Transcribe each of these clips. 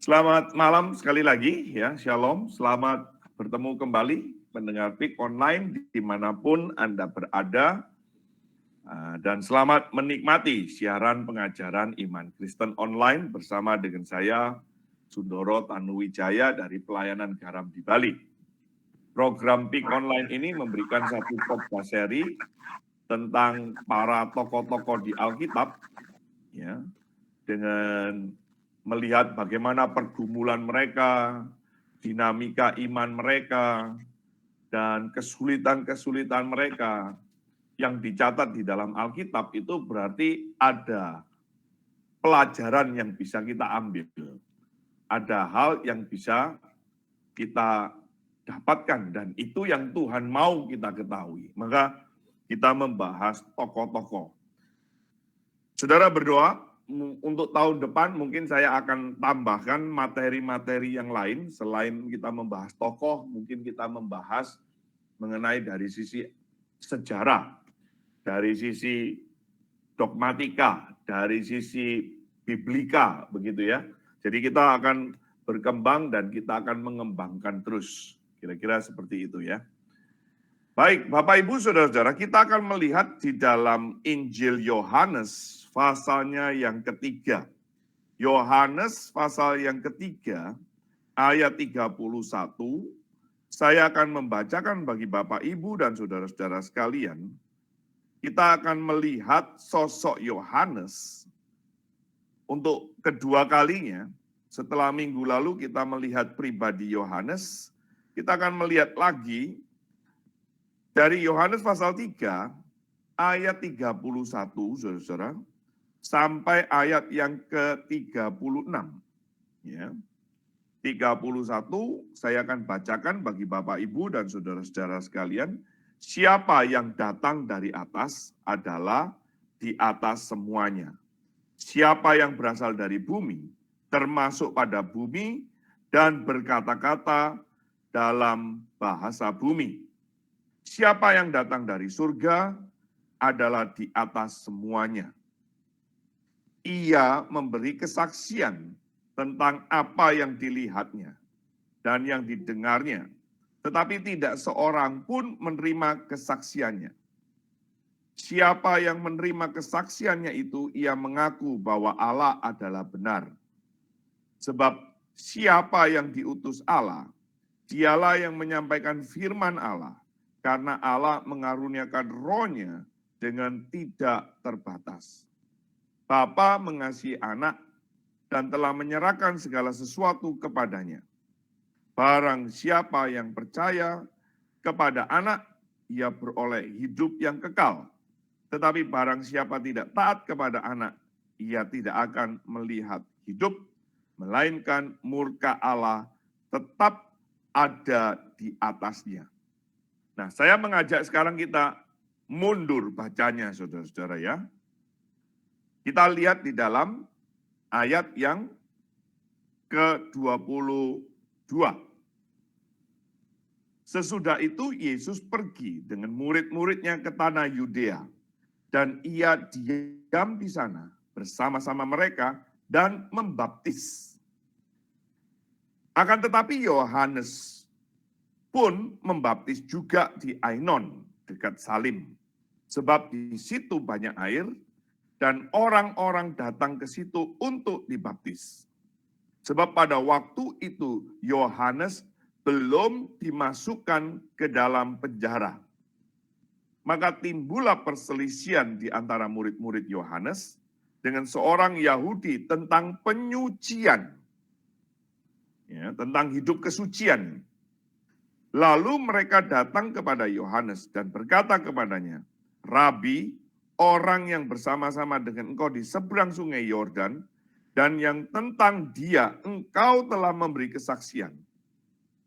Selamat malam sekali lagi ya, Shalom. Selamat bertemu kembali pendengar PIK online dimanapun Anda berada. Dan selamat menikmati siaran pengajaran Iman Kristen Online bersama dengan saya, Sundoro Tanuwijaya dari Pelayanan Garam di Bali. Program PIK Online ini memberikan satu podcast seri tentang para tokoh-tokoh di Alkitab, ya, dengan melihat bagaimana pergumulan mereka, dinamika iman mereka, dan kesulitan-kesulitan mereka yang dicatat di dalam Alkitab itu berarti ada pelajaran yang bisa kita ambil. Ada hal yang bisa kita dapatkan dan itu yang Tuhan mau kita ketahui. Maka kita membahas tokoh-tokoh. Saudara berdoa, untuk tahun depan mungkin saya akan tambahkan materi-materi yang lain. Selain kita membahas tokoh, mungkin kita membahas mengenai dari sisi sejarah, dari sisi dogmatika, dari sisi biblika, begitu ya. Jadi kita akan berkembang dan kita akan mengembangkan terus. Kira-kira seperti itu ya. Baik, Bapak Ibu Saudara-saudara, kita akan melihat di dalam Injil Yohanes pasalnya yang ketiga. Yohanes pasal yang ketiga, ayat 31, saya akan membacakan bagi Bapak Ibu dan saudara-saudara sekalian. Kita akan melihat sosok Yohanes untuk kedua kalinya. Setelah minggu lalu kita melihat pribadi Yohanes, kita akan melihat lagi dari Yohanes pasal 3, ayat 31, saudara-saudara, sampai ayat yang ke-36. Ya. 31, saya akan bacakan bagi Bapak, Ibu, dan saudara-saudara sekalian. Siapa yang datang dari atas adalah di atas semuanya. Siapa yang berasal dari bumi, termasuk pada bumi, dan berkata-kata dalam bahasa bumi. Siapa yang datang dari surga adalah di atas semuanya. Ia memberi kesaksian tentang apa yang dilihatnya dan yang didengarnya, tetapi tidak seorang pun menerima kesaksiannya. Siapa yang menerima kesaksiannya itu, ia mengaku bahwa Allah adalah benar. Sebab siapa yang diutus Allah, dialah yang menyampaikan firman Allah, karena Allah mengaruniakan Roh-Nya dengan tidak terbatas. Bapa mengasihi anak dan telah menyerahkan segala sesuatu kepadanya. Barang siapa yang percaya kepada anak, ia beroleh hidup yang kekal. Tetapi barang siapa tidak taat kepada anak, ia tidak akan melihat hidup, melainkan murka Allah tetap ada di atasnya. Nah, saya mengajak sekarang kita mundur bacanya, saudara-saudara ya. Kita lihat di dalam ayat yang ke-22. Sesudah itu Yesus pergi dengan murid-muridnya ke tanah Yudea, dan ia diam di sana bersama-sama mereka dan membaptis. Akan tetapi Yohanes pun membaptis juga di Ainon, dekat Salim. Sebab di situ banyak air, dan orang-orang datang ke situ untuk dibaptis. Sebab pada waktu itu Yohanes belum dimasukkan ke dalam penjara. Maka timbullah perselisihan di antara murid-murid Yohanes dengan seorang Yahudi tentang penyucian. Ya, tentang hidup kesucian. Lalu mereka datang kepada Yohanes dan berkata kepadanya, Rabi, orang yang bersama-sama dengan engkau di seberang sungai Yordan, dan yang tentang dia engkau telah memberi kesaksian.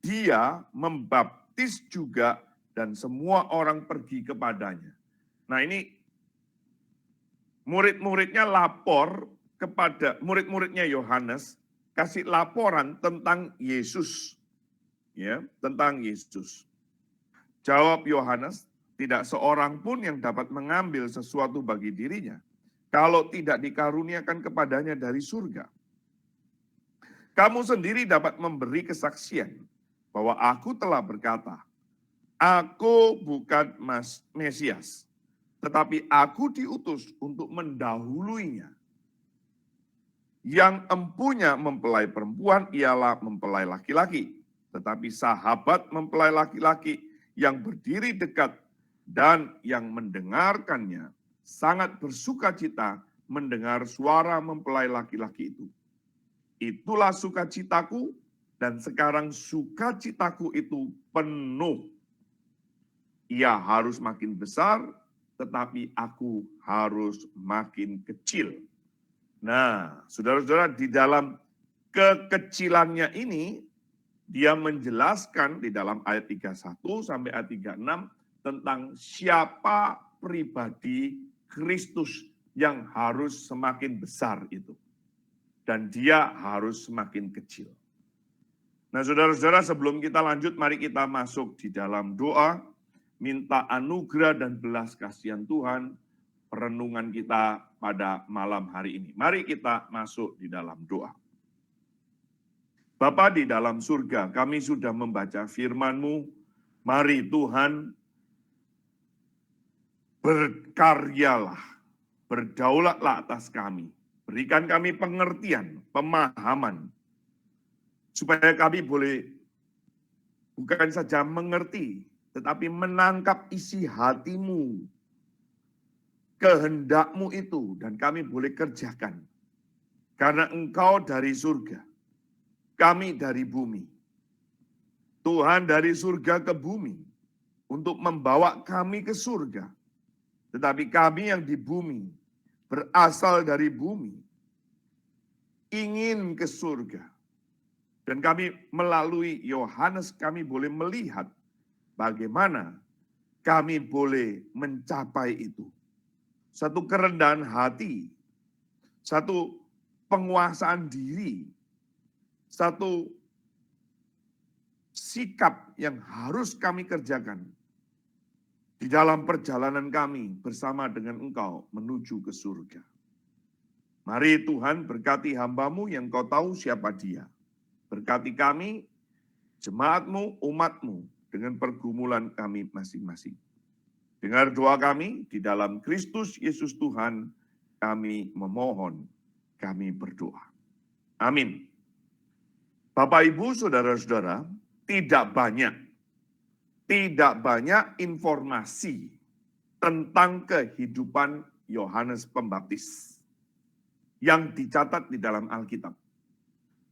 Dia membaptis juga dan semua orang pergi kepadanya. Nah ini murid-muridnya lapor kepada murid-muridnya Yohanes, kasih laporan tentang Yesus. Ya, tentang Yesus. Jawab Yohanes, tidak seorang pun yang dapat mengambil sesuatu bagi dirinya kalau tidak dikaruniakan kepadanya dari surga. Kamu sendiri dapat memberi kesaksian bahwa aku telah berkata, aku bukan Mesias, tetapi aku diutus untuk mendahuluinya. Yang empunya mempelai perempuan ialah mempelai laki-laki, tetapi sahabat mempelai laki-laki yang berdiri dekat dan yang mendengarkannya sangat bersukacita mendengar suara mempelai laki-laki itu. Itulah sukacitaku, dan sekarang sukacitaku itu penuh. Ia harus makin besar, tetapi aku harus makin kecil. Nah, saudara-saudara, di dalam kekecilannya ini, dia menjelaskan di dalam ayat 31 sampai ayat 36 tentang siapa pribadi Kristus yang harus semakin besar itu. Dan dia harus semakin kecil. Nah, saudara-saudara, sebelum kita lanjut, mari kita masuk di dalam doa, minta anugerah dan belas kasihan Tuhan, perenungan kita pada malam hari ini. Mari kita masuk di dalam doa. Bapa di dalam surga, kami sudah membaca firman-Mu. Mari Tuhan, berkaryalah, berdaulatlah atas kami. Berikan kami pengertian, pemahaman, supaya kami boleh bukan saja mengerti, tetapi menangkap isi hati-Mu, kehendak-Mu itu, dan kami boleh kerjakan. Karena Engkau dari surga, kami dari bumi. Tuhan dari surga ke bumi untuk membawa kami ke surga. Tetapi kami yang di bumi, berasal dari bumi, ingin ke surga. Dan kami melalui Yohanes kami boleh melihat bagaimana kami boleh mencapai itu. Satu kerendahan hati, satu penguasaan diri, satu sikap yang harus kami kerjakan di dalam perjalanan kami bersama dengan Engkau menuju ke surga. Mari Tuhan berkati hamba-Mu yang Kau tahu siapa dia. Berkati kami, jemaat-Mu, umat-Mu, dengan pergumulan kami masing-masing. Dengar doa kami, di dalam Kristus Yesus Tuhan, kami memohon, kami berdoa. Amin. Bapak, Ibu, saudara-saudara, tidak banyak informasi tentang kehidupan Yohanes Pembaptis yang dicatat di dalam Alkitab.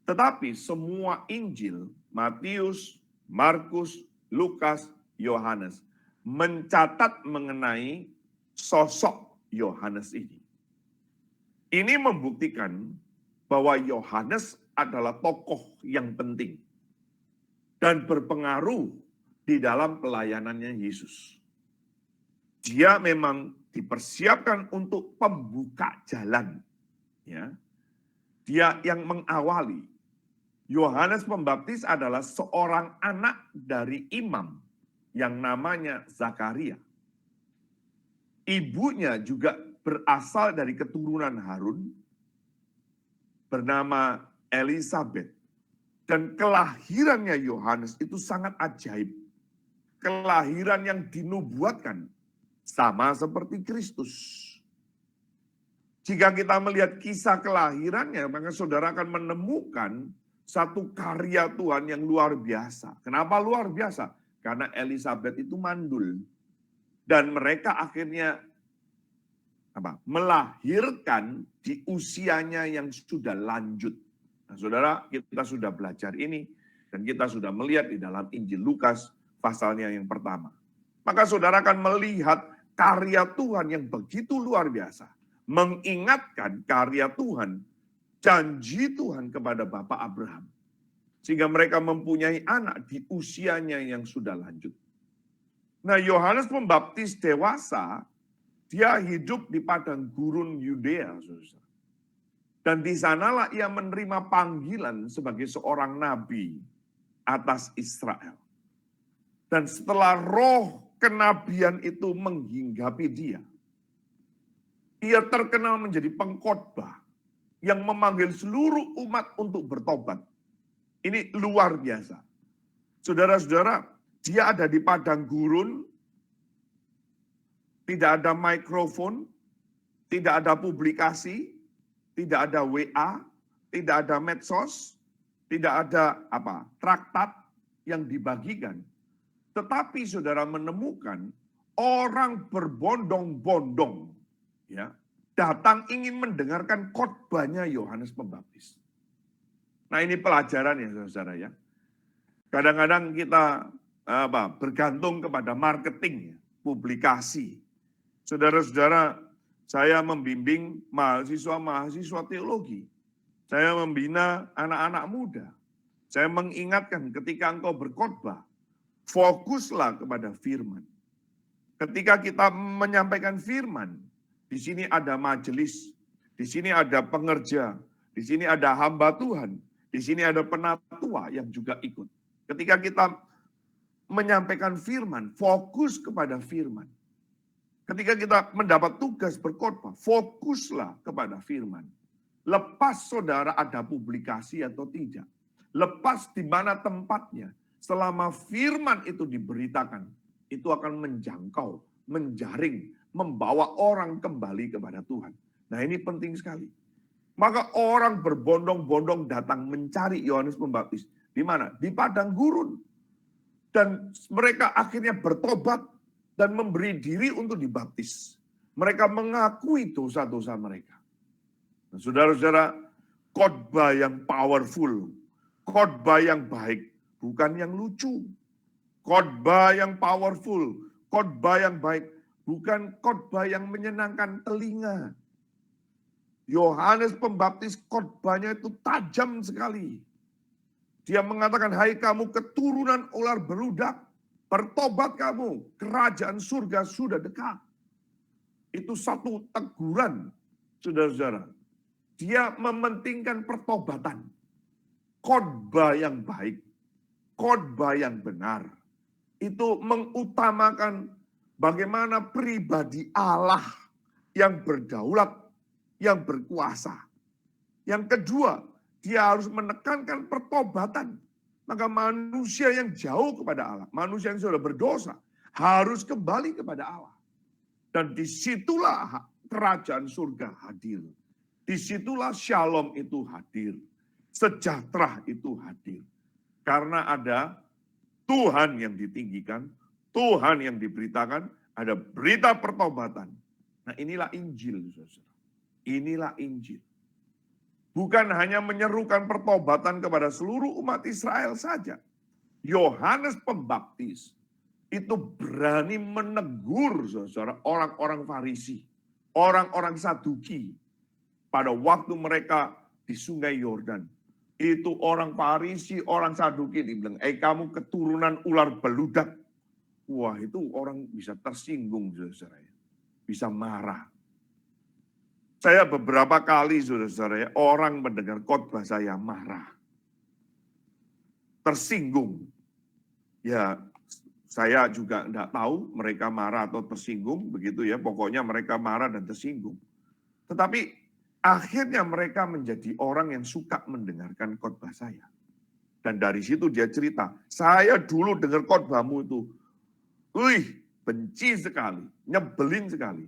Tetapi semua Injil, Matius, Markus, Lukas, Yohanes, mencatat mengenai sosok Yohanes ini. Ini membuktikan bahwa Yohanes adalah tokoh yang penting dan berpengaruh di dalam pelayanannya Yesus. Dia memang dipersiapkan untuk pembuka jalan. Ya. Dia yang mengawali. Yohanes Pembaptis adalah seorang anak dari imam yang namanya Zakaria. Ibunya juga berasal dari keturunan Harun, bernama Elisabeth. Dan kelahirannya Yohanes itu sangat ajaib. Kelahiran yang dinubuatkan sama seperti Kristus. Jika kita melihat kisah kelahirannya, maka saudara akan menemukan satu karya Tuhan yang luar biasa. Kenapa luar biasa? Karena Elisabeth itu mandul. Dan mereka akhirnya melahirkan di usianya yang sudah lanjut. Nah, saudara, kita sudah belajar ini dan kita sudah melihat di dalam Injil Lukas pasalnya yang pertama. Maka saudara akan melihat karya Tuhan yang begitu luar biasa. Mengingatkan karya Tuhan, janji Tuhan kepada Bapak Abraham. Sehingga mereka mempunyai anak di usianya yang sudah lanjut. Nah, Yohanes Pembaptis dewasa, dia hidup di padang gurun Yudea, saudara. Dan di sanalah ia menerima panggilan sebagai seorang nabi atas Israel. Dan setelah roh kenabian itu menghinggapi dia, ia terkenal menjadi pengkhotbah yang memanggil seluruh umat untuk bertobat Ini luar biasa. Saudara-saudara, dia ada di padang gurun, tidak ada mikrofon, tidak ada publikasi, tidak ada WA, tidak ada medsos, tidak ada traktat yang dibagikan. Tetapi saudara menemukan orang berbondong-bondong ya, datang ingin mendengarkan khotbahnya Yohanes Pembaptis. Nah, ini pelajaran ya saudara ya. Kadang-kadang kita bergantung kepada marketing, publikasi. Saudara-saudara, saya membimbing mahasiswa-mahasiswa teologi. Saya membina anak-anak muda. Saya mengingatkan ketika engkau berkhotbah, fokuslah kepada firman. Ketika kita menyampaikan firman, di sini ada majelis, di sini ada pengerja, di sini ada hamba Tuhan, di sini ada penatua yang juga ikut. Ketika kita menyampaikan firman, fokus kepada firman. Ketika kita mendapat tugas berkhotbah, fokuslah kepada firman. Lepas saudara ada publikasi atau tidak, lepas di mana tempatnya, selama firman itu diberitakan, itu akan menjangkau, menjaring, membawa orang kembali kepada Tuhan. Nah, ini penting sekali. Maka orang berbondong-bondong datang mencari Yohanes Pembaptis. Di mana? Di padang gurun. Dan mereka akhirnya bertobat dan memberi diri untuk dibaptis. Mereka mengakui dosa-dosa mereka. Nah, saudara-saudara, khotbah yang powerful, khotbah yang baik, bukan yang lucu. Khotbah yang powerful, khotbah yang baik, bukan khotbah yang menyenangkan telinga. Yohanes Pembaptis khotbahnya itu tajam sekali. Dia mengatakan, hai kamu keturunan ular beludak, bertobat kamu, kerajaan surga sudah dekat. Itu satu teguran, saudara-saudara. Dia mementingkan pertobatan. Khotbah yang baik, khotbah yang benar. Itu mengutamakan bagaimana pribadi Allah yang berdaulat, yang berkuasa. Yang kedua, dia harus menekankan pertobatan. Maka manusia yang jauh kepada Allah, manusia yang sudah berdosa, harus kembali kepada Allah. Dan disitulah kerajaan surga hadir. Disitulah shalom itu hadir. Sejahtera itu hadir. Karena ada Tuhan yang ditinggikan, Tuhan yang diberitakan, ada berita pertobatan. Nah, inilah Injil, saudara. Inilah Injil. Bukan hanya menyerukan pertobatan kepada seluruh umat Israel saja. Yohanes Pembaptis itu berani menegur, saudara, orang-orang Farisi, orang-orang Saduki. Pada waktu mereka di Sungai Yordan, itu orang Farisi, orang Saduki dibilang, kamu keturunan ular beludak. Wah, itu orang bisa tersinggung, saudara-saudara. Bisa marah. Saya beberapa kali, saudara-saudara, orang mendengar khotbah saya marah. Tersinggung. Ya, saya juga enggak tahu mereka marah atau tersinggung, begitu ya. Pokoknya mereka marah dan tersinggung. Tetapi akhirnya mereka menjadi orang yang suka mendengarkan khotbah saya. Dan dari situ dia cerita, saya dulu dengar khotbahmu itu, benci sekali, nyebelin sekali.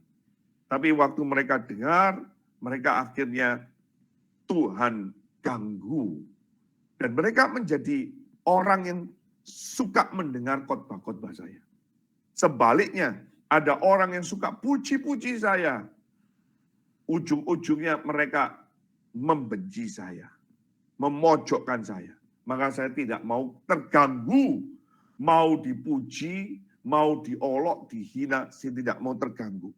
Tapi waktu mereka dengar, mereka akhirnya Tuhan ganggu. Dan mereka menjadi orang yang suka mendengar khotbah-khotbah saya. Sebaliknya, ada orang yang suka puji-puji saya. Ujung-ujungnya mereka membenci saya, memojokkan saya. Maka saya tidak mau terganggu, mau dipuji, mau diolok, dihina, saya tidak mau terganggu.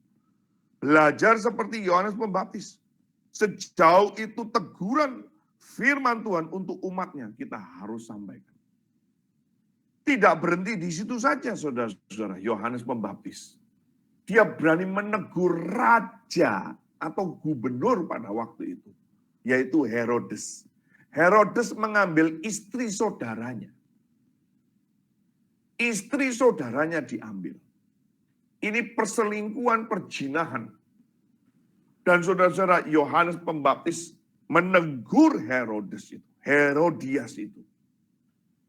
Belajar seperti Yohanes Pembaptis. Sejauh itu teguran firman Tuhan untuk umatnya, kita harus sampaikan. Tidak berhenti di situ saja, saudara-saudara, Yohanes Pembaptis. Dia berani menegur raja atau gubernur pada waktu itu, yaitu Herodes. Herodes mengambil istri saudaranya. Istri saudaranya diambil. Ini perselingkuhan, perzinahan. Dan saudara-saudara, Yohanes Pembaptis menegur Herodes itu, Herodias itu.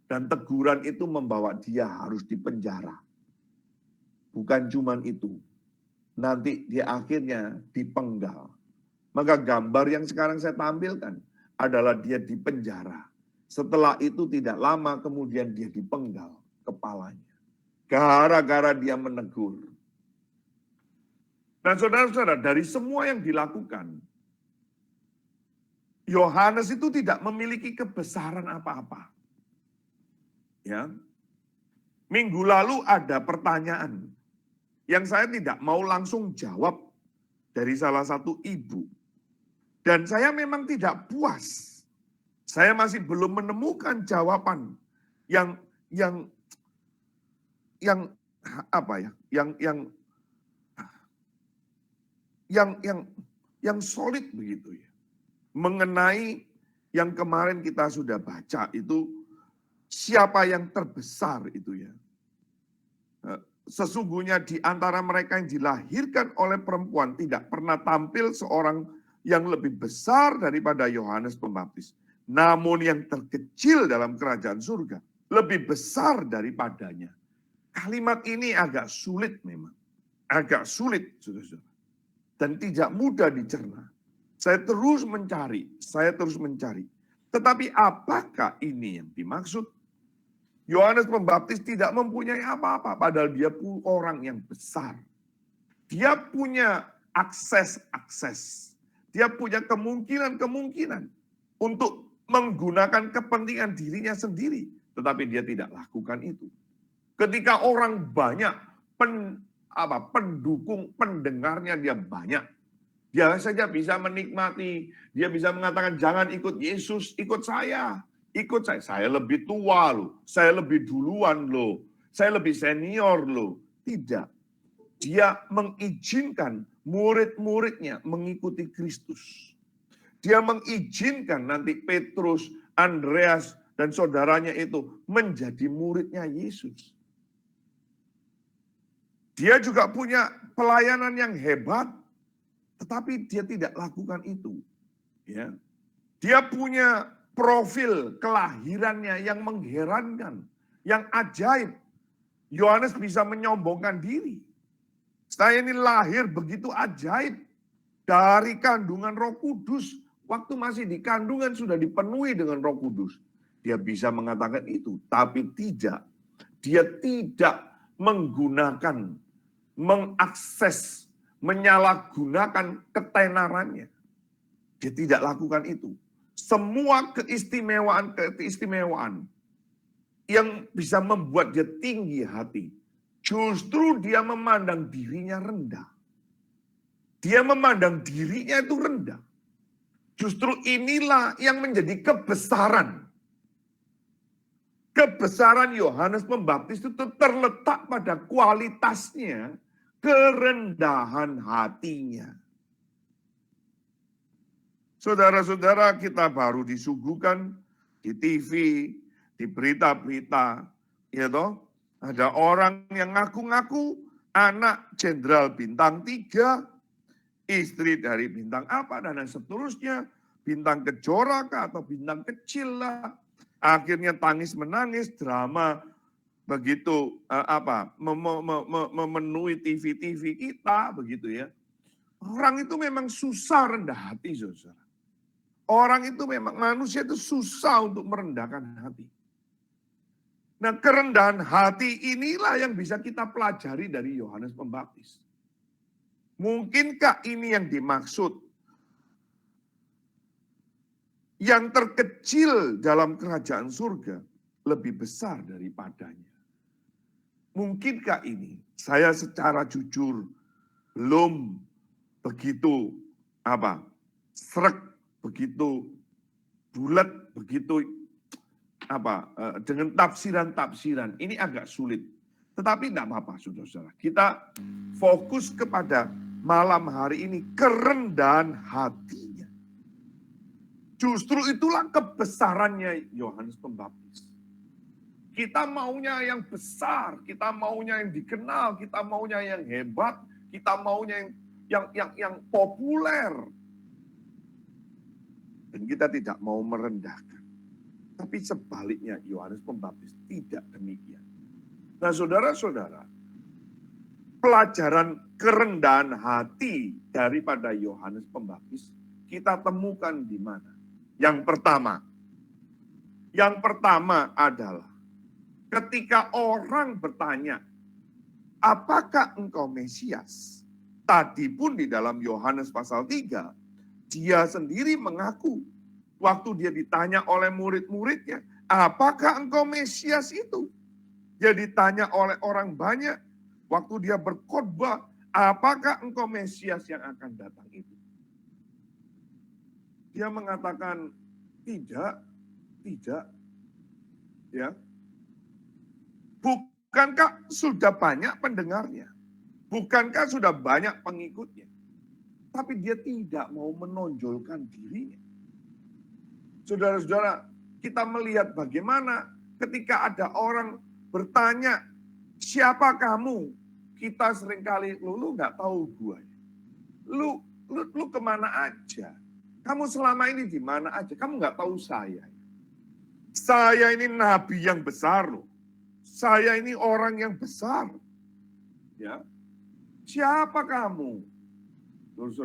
Dan teguran itu membawa dia harus dipenjara. Bukan cuman itu. Nanti dia akhirnya dipenggal. Maka gambar yang sekarang saya tampilkan adalah dia dipenjara. Setelah itu tidak lama kemudian dia dipenggal kepalanya. Gara-gara dia menegur. Dan saudara-saudara, dari semua yang dilakukan, Yohanes itu tidak memiliki kebesaran apa-apa. Ya. Minggu lalu ada pertanyaan yang saya tidak mau langsung jawab dari salah satu ibu. Dan saya memang tidak puas. Saya masih belum menemukan jawaban yang apa ya? Yang solid begitu ya. Mengenai yang kemarin kita sudah baca itu, siapa yang terbesar itu ya. Sesungguhnya di antara mereka yang dilahirkan oleh perempuan tidak pernah tampil seorang yang lebih besar daripada Yohanes Pembaptis. Namun yang terkecil dalam kerajaan surga lebih besar daripadanya. Kalimat ini agak sulit memang. Agak sulit, saudara-saudara. Dan tidak mudah dicerna. Saya terus mencari. Tetapi apakah ini yang dimaksud? Yohanes Pembaptis tidak mempunyai apa-apa, padahal dia orang yang besar. Dia punya akses. Dia punya kemungkinan untuk menggunakan kepentingan dirinya sendiri. Tetapi dia tidak lakukan itu. Ketika orang banyak, pendukung, pendengarnya dia banyak. Dia saja bisa menikmati, dia bisa mengatakan jangan ikut Yesus, ikut saya. Ikut saya lebih tua loh, saya lebih duluan loh, saya lebih senior loh. Tidak. Dia mengizinkan murid-muridnya mengikuti Kristus. Dia mengizinkan nanti Petrus, Andreas, dan saudaranya itu menjadi muridnya Yesus. Dia juga punya pelayanan yang hebat, tetapi dia tidak lakukan itu. Ya. Dia punya profil kelahirannya yang mengherankan, yang ajaib. Yohanes bisa menyombongkan diri. Saya ini lahir begitu ajaib dari kandungan Roh Kudus. Waktu masih di kandungan sudah dipenuhi dengan Roh Kudus. Dia bisa mengatakan itu, tapi tidak. Dia tidak menggunakan, mengakses, menyalahgunakan ketenarannya. Dia tidak lakukan itu. Semua keistimewaan yang bisa membuat dia tinggi hati, justru dia memandang dirinya rendah. Dia memandang dirinya itu rendah. Justru inilah yang menjadi kebesaran. Kebesaran Yohanes Pembaptis itu terletak pada kualitasnya, kerendahan hatinya. Saudara-saudara, kita baru disuguhkan di TV, di berita-berita, ya toh, ada orang yang ngaku-ngaku anak jenderal bintang 3, istri dari bintang apa dan seterusnya, bintang kejora kah atau bintang kecil lah. Akhirnya tangis menangis, drama begitu memenuhi TV kita begitu ya. Orang itu memang susah rendah hati, saudara. Orang itu memang manusia itu susah untuk merendahkan hati. Nah, kerendahan hati inilah yang bisa kita pelajari dari Yohanes Pembaptis. Mungkinkah ini yang dimaksud? Yang terkecil dalam kerajaan surga lebih besar daripadanya. Mungkinkah ini? Saya secara jujur belum begitu srek, begitu bulat, begitu dengan tafsiran-tafsiran. Ini agak sulit. Tetapi tidak apa-apa, saudara-saudara. Kita fokus kepada malam hari ini kerendahan hatinya. Justru itulah kebesarannya Yohanes Pembaptis. Kita maunya yang besar, kita maunya yang dikenal, kita maunya yang hebat, kita maunya yang populer. Dan kita tidak mau merendahkan. Tapi sebaliknya Yohanes Pembaptis tidak demikian. Nah saudara-saudara, pelajaran kerendahan hati daripada Yohanes Pembaptis kita temukan di mana? Yang pertama adalah ketika orang bertanya, apakah engkau Mesias? Tadi pun di dalam Yohanes pasal 3, dia sendiri mengaku waktu dia ditanya oleh murid-muridnya, apakah engkau Mesias itu? Dia ditanya oleh orang banyak waktu dia berkhotbah, apakah engkau Mesias yang akan datang itu? Dia mengatakan tidak, ya. Bukankah sudah banyak pendengarnya? Bukankah sudah banyak pengikutnya? Tapi dia tidak mau menonjolkan dirinya. Saudara-saudara, kita melihat bagaimana ketika ada orang bertanya, siapa kamu? Kita seringkali, lu nggak tahu gue. Lu kemana aja? Kamu selama ini di mana aja? Kamu nggak tahu saya. Saya ini nabi yang besar loh. Saya ini orang yang besar. Ya. Siapa kamu? Terus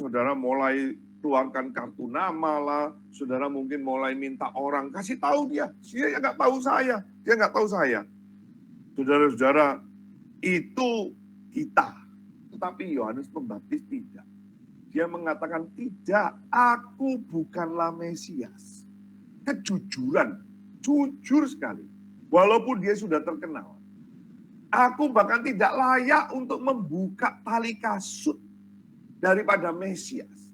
saudara mulai tuangkan kartu nama lah. Saudara mungkin mulai minta orang kasih tahu dia. Dia nggak tahu saya. Dia nggak tahu saya. Saudara-saudara, itu kita. Tetapi Yohanes Pembaptis tidak. Dia mengatakan tidak, aku bukanlah Mesias. Kejujuran, jujur sekali. Walaupun dia sudah terkenal. Aku bahkan tidak layak untuk membuka tali kasut daripada Mesias.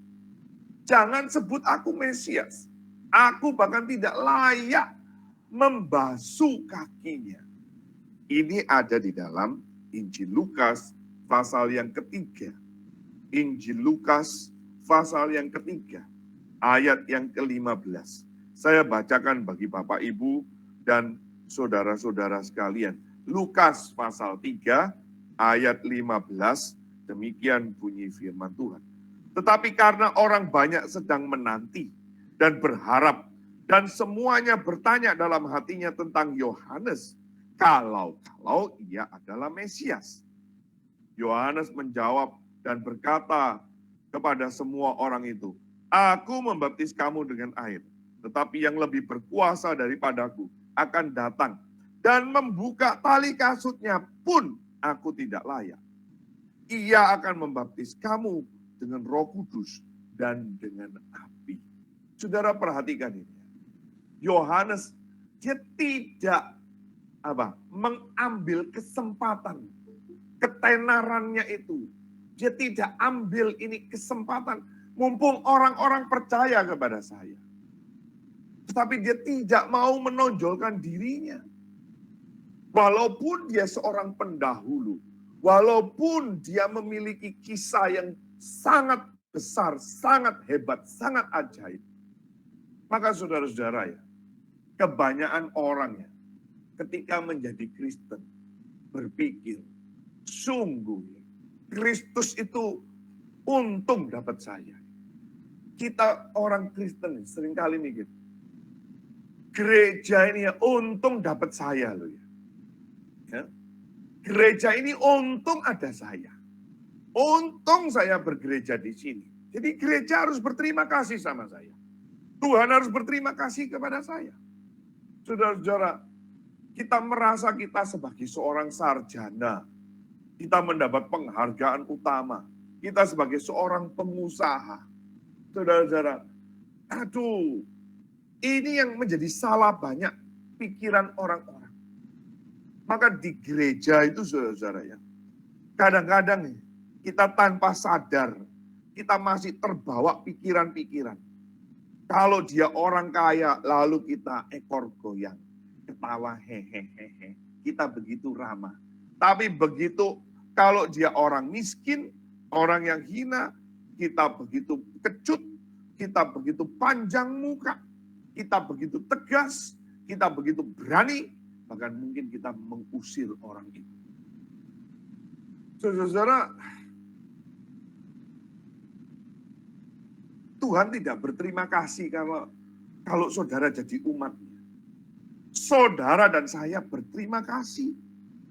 Jangan sebut aku Mesias. Aku bahkan tidak layak membasuh kakinya. Ini ada di dalam Injil Lukas pasal yang ketiga. Injil Lukas pasal yang ketiga, ayat yang ke-15. Saya bacakan bagi Bapak Ibu dan saudara-saudara sekalian. Lukas pasal 3 ayat 15, demikian bunyi firman Tuhan. Tetapi karena orang banyak sedang menanti dan berharap dan semuanya bertanya dalam hatinya tentang Yohanes, kalau ia adalah Mesias. Yohanes menjawab dan berkata kepada semua orang itu, aku membaptis kamu dengan air, tetapi yang lebih berkuasa daripadaku akan datang, dan membuka tali kasutnya pun aku tidak layak. Ia akan membaptis kamu dengan Roh Kudus dan dengan api. Saudara perhatikan ini. Yohanes dia tidak mengambil kesempatan ketenarannya itu. Dia tidak ambil ini kesempatan. Mumpung orang-orang percaya kepada saya. Tetapi dia tidak mau menonjolkan dirinya. Walaupun dia seorang pendahulu. Walaupun dia memiliki kisah yang sangat besar, sangat hebat, sangat ajaib. Maka saudara-saudara ya, kebanyakan orangnya ketika menjadi Kristen berpikir, sungguh Kristus itu untung dapat saya. Kita orang Kristen seringkali mikir, gereja ini ya untung dapat saya loh ya. Gereja ini untung ada saya. Untung saya bergereja di sini. Jadi gereja harus berterima kasih sama saya. Tuhan harus berterima kasih kepada saya. Saudara-saudara, kita merasa kita sebagai seorang sarjana. Kita mendapat penghargaan utama. Kita sebagai seorang pengusaha. Saudara-saudara, ini yang menjadi salah banyak pikiran orang-orang. Maka di gereja itu saudara-saudara ya, kadang-kadang kita tanpa sadar, kita masih terbawa pikiran-pikiran. Kalau dia orang kaya, lalu kita ekor goyang, ketawa hehehe, kita begitu ramah. Tapi begitu kalau dia orang miskin, orang yang hina, kita begitu kecut, kita begitu panjang muka, kita begitu tegas, kita begitu berani, bahkan mungkin kita mengusir orang itu. Saudara-saudara, Tuhan tidak berterima kasih kalau kalau saudara jadi umatnya. Saudara dan saya berterima kasih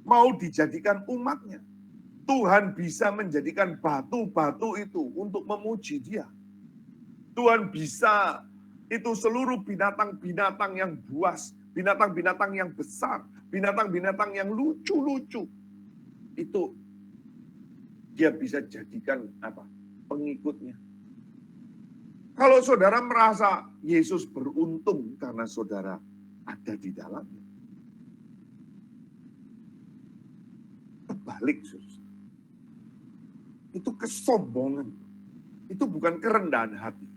mau dijadikan umatnya. Tuhan bisa menjadikan batu-batu itu untuk memuji Dia. Tuhan bisa itu seluruh binatang-binatang yang buas, binatang-binatang yang besar, binatang-binatang yang lucu-lucu. Itu Dia bisa jadikan pengikutnya. Kalau saudara merasa Yesus beruntung karena saudara ada di dalamnya. Kebalik, saudara. Itu kesombongan. Itu bukan kerendahan hati.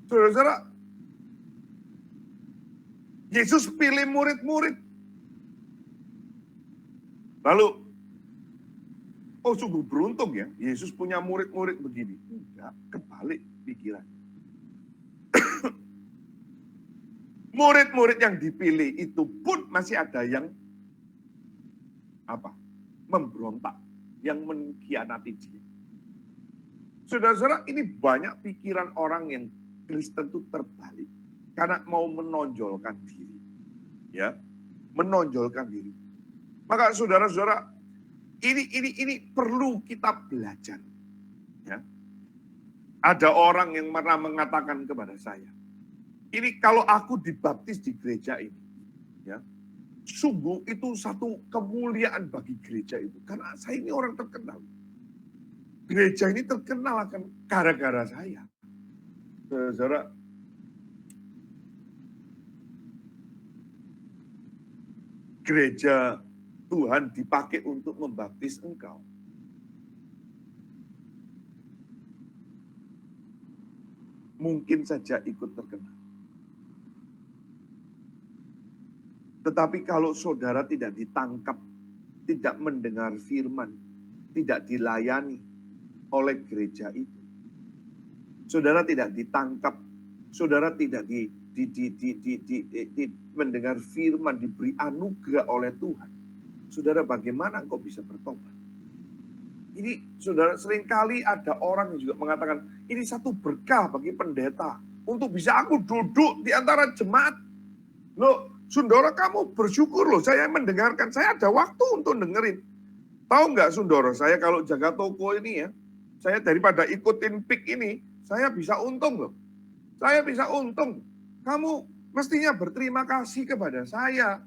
Saudara-saudara, Yesus pilih murid-murid. Lalu, sungguh beruntung ya, Yesus punya murid-murid begini. Enggak, kebalik pikiran. Murid-murid yang dipilih itu pun masih ada yang memberontak, yang mengkhianati Dia. Saudara-saudara, ini banyak pikiran orang yang Kristen itu terbalik karena mau menonjolkan diri. Ya, menonjolkan diri. Maka saudara-saudara, ini perlu kita belajar. Ya. Ada orang yang pernah mengatakan kepada saya, ini kalau aku dibaptis di gereja ini, ya, sungguh itu satu kemuliaan bagi gereja itu. Karena saya ini orang terkenal. Gereja ini terkenal akan gara-gara saya. Saudara, gereja Tuhan dipakai untuk membaptis engkau. Mungkin saja ikut terkenal. Tetapi kalau saudara tidak ditangkap, tidak mendengar firman, tidak dilayani oleh gereja itu, saudara tidak ditangkap, saudara tidak mendengar firman, diberi anugerah oleh Tuhan, saudara bagaimana engkau bisa bertobat? Ini saudara, seringkali ada orang yang juga mengatakan, ini satu berkah bagi pendeta, untuk bisa aku duduk di antara jemaat. Loh, Sundoro kamu bersyukur loh, saya mendengarkan, saya ada waktu untuk dengerin. Tahu nggak Sundoro, saya kalau jaga toko ini ya, saya daripada ikutin PIK ini, saya bisa untung loh. Saya bisa untung. Kamu mestinya berterima kasih kepada saya.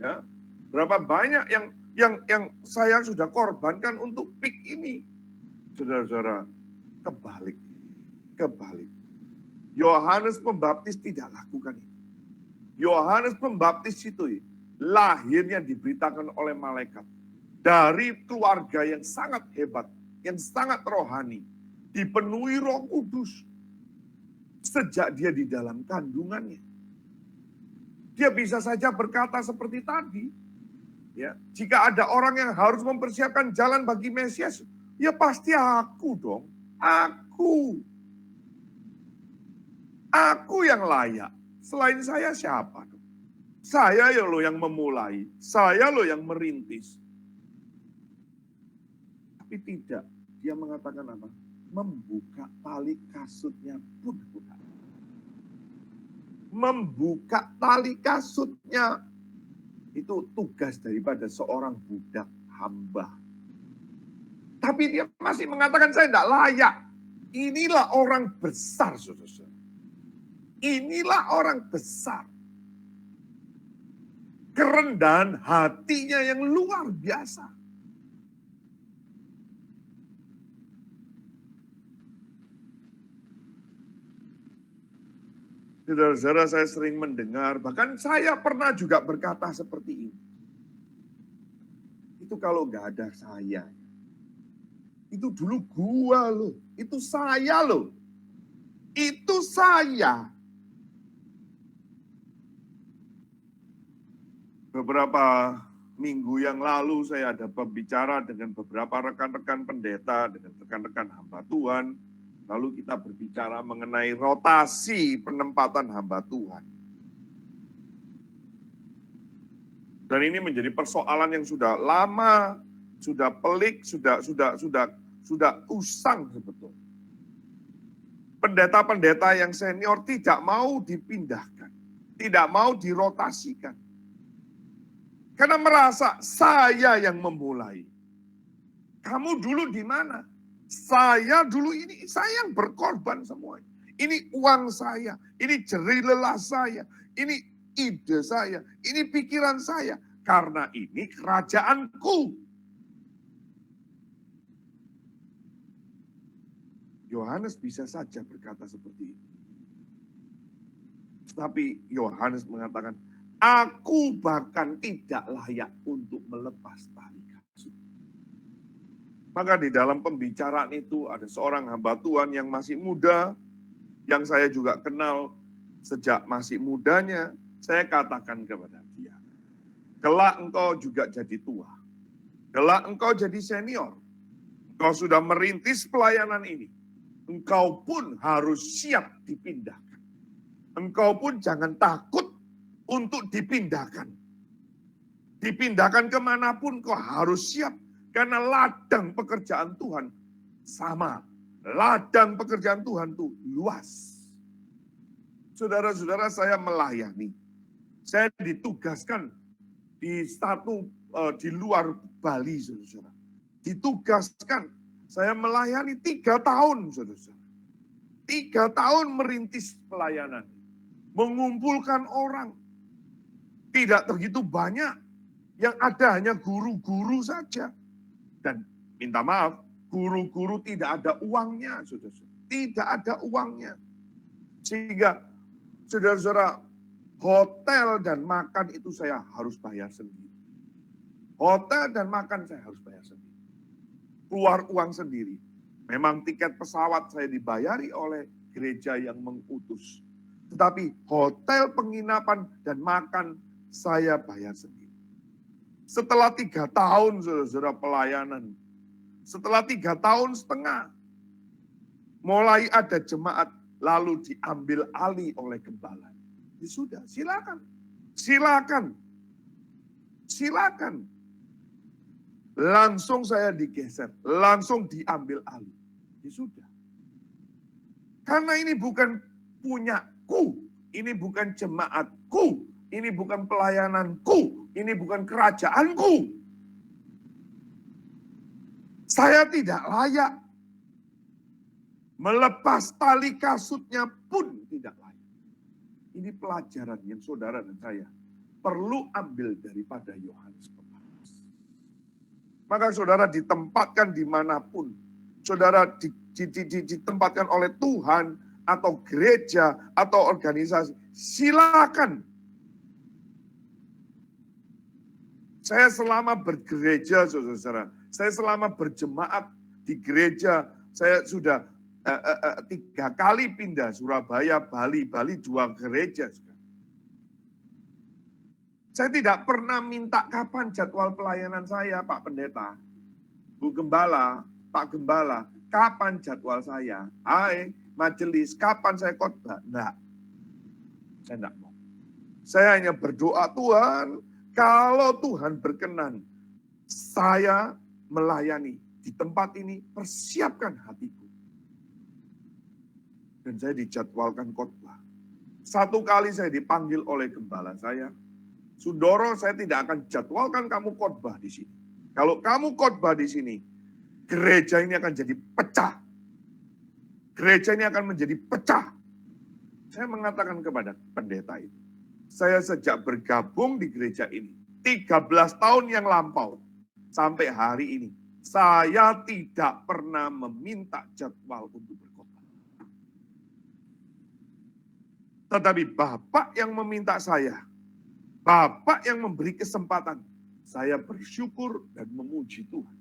Ya, berapa banyak yang saya sudah korbankan untuk PIK ini. Saudara-saudara, kebalik. Yohanes Pembaptis tidak lakukan itu. Yohanes Pembaptis itu lahirnya diberitakan oleh malaikat. Dari keluarga yang sangat hebat, yang sangat rohani. Dipenuhi Roh Kudus. Sejak dia di dalam kandungannya. Dia bisa saja berkata seperti tadi. Ya, jika ada orang yang harus mempersiapkan jalan bagi Mesias, ya pasti aku dong. Aku yang layak. Selain saya siapa? Saya ya loh yang memulai. Saya loh yang merintis. Tapi tidak. Dia mengatakan apa? Membuka tali kasutnya pun bukan. Membuka tali kasutnya. Itu tugas daripada seorang budak hamba. Tapi dia masih mengatakan saya tidak layak. Inilah orang besar, saudara. Inilah orang besar. Kerendahan hatinya yang luar biasa. Saudara-saudara, saya sering mendengar, bahkan saya pernah juga berkata seperti ini. Itu kalau nggak ada saya. Itu dulu gua loh. Itu saya loh. Itu saya. Beberapa minggu yang lalu saya ada pembicara dengan beberapa rekan-rekan pendeta, dengan rekan-rekan hamba Tuhan. Lalu kita berbicara mengenai rotasi penempatan hamba Tuhan. Dan ini menjadi persoalan yang sudah lama, sudah pelik, sudah usang sebetulnya. Pendeta-pendeta yang senior tidak mau dipindahkan, tidak mau dirotasikan. Karena merasa saya yang memulai. Kamu dulu di mana? Saya dulu ini, saya yang berkorban semuanya. Ini uang saya, ini jerih lelah saya, ini ide saya, ini pikiran saya. Karena ini kerajaanku. Yohanes bisa saja berkata seperti itu. Tapi Yohanes mengatakan, aku bahkan tidak layak untuk melepas tali kasut. Maka di dalam pembicaraan itu ada seorang hamba Tuhan yang masih muda, yang saya juga kenal sejak masih mudanya, saya katakan kepada dia, kelak engkau juga jadi tua, kelak engkau jadi senior, engkau sudah merintis pelayanan ini, engkau pun harus siap dipindahkan. Engkau pun jangan takut untuk dipindahkan. Dipindahkan kemanapun kau harus siap. Karena ladang pekerjaan Tuhan sama. Ladang pekerjaan Tuhan itu luas. Saudara-saudara, saya melayani. Saya ditugaskan di luar Bali, saudara-saudara. Ditugaskan. Saya melayani 3 tahun, saudara-saudara. 3 tahun merintis pelayanan. Mengumpulkan orang. Tidak begitu banyak. Yang ada hanya guru-guru saja. Dan minta maaf, guru-guru tidak ada uangnya, saudara-saudara. Tidak ada uangnya. Sehingga, saudara-saudara, hotel dan makan itu saya harus bayar sendiri. Hotel dan makan saya harus bayar sendiri. Keluar uang sendiri. Memang tiket pesawat saya dibayari oleh gereja yang mengutus. Tetapi hotel, penginapan, dan makan saya bayar sendiri. Setelah 3 tahun, saudara-saudara, pelayanan. Setelah 3 tahun setengah, mulai ada jemaat, lalu diambil alih oleh gembala. Ya sudah, silakan. Silakan. Silakan. Langsung saya digeser, langsung diambil alih. Ya sudah. Karena ini bukan punyaku, ini bukan jemaatku, ini bukan pelayananku, ini bukan kerajaanku. Saya tidak layak. Melepas tali kasutnya pun tidak layak. Ini pelajaran yang saudara dan saya perlu ambil daripada Yohanes Pembaptis. Maka saudara ditempatkan dimanapun, saudara ditempatkan oleh Tuhan atau gereja atau organisasi, silakan. Saya selama bergereja, saudara-saudara, saya selama berjemaat di gereja, saya sudah 3 kali pindah, Surabaya, Bali, 2 gereja. Saya tidak pernah minta kapan jadwal pelayanan saya, Pak Pendeta, Bu Gembala, Pak Gembala, kapan jadwal saya? Hai, majelis, kapan saya khotbah? Enggak. Saya enggak mau. Saya hanya berdoa, Tuhan, kalau Tuhan berkenan, saya melayani di tempat ini, persiapkan hatiku. Dan saya dijadwalkan khotbah. 1 kali saya dipanggil oleh gembala saya, Sundoro, saya tidak akan jadwalkan kamu khotbah di sini. Kalau kamu khotbah di sini, gereja ini akan jadi pecah. Gereja ini akan menjadi pecah. Saya mengatakan kepada pendeta itu, saya sejak bergabung di gereja ini, 13 tahun yang lampau, sampai hari ini, saya tidak pernah meminta jadwal untuk berkhotbah. Tetapi Bapak yang meminta saya, Bapak yang memberi kesempatan, saya bersyukur dan memuji Tuhan.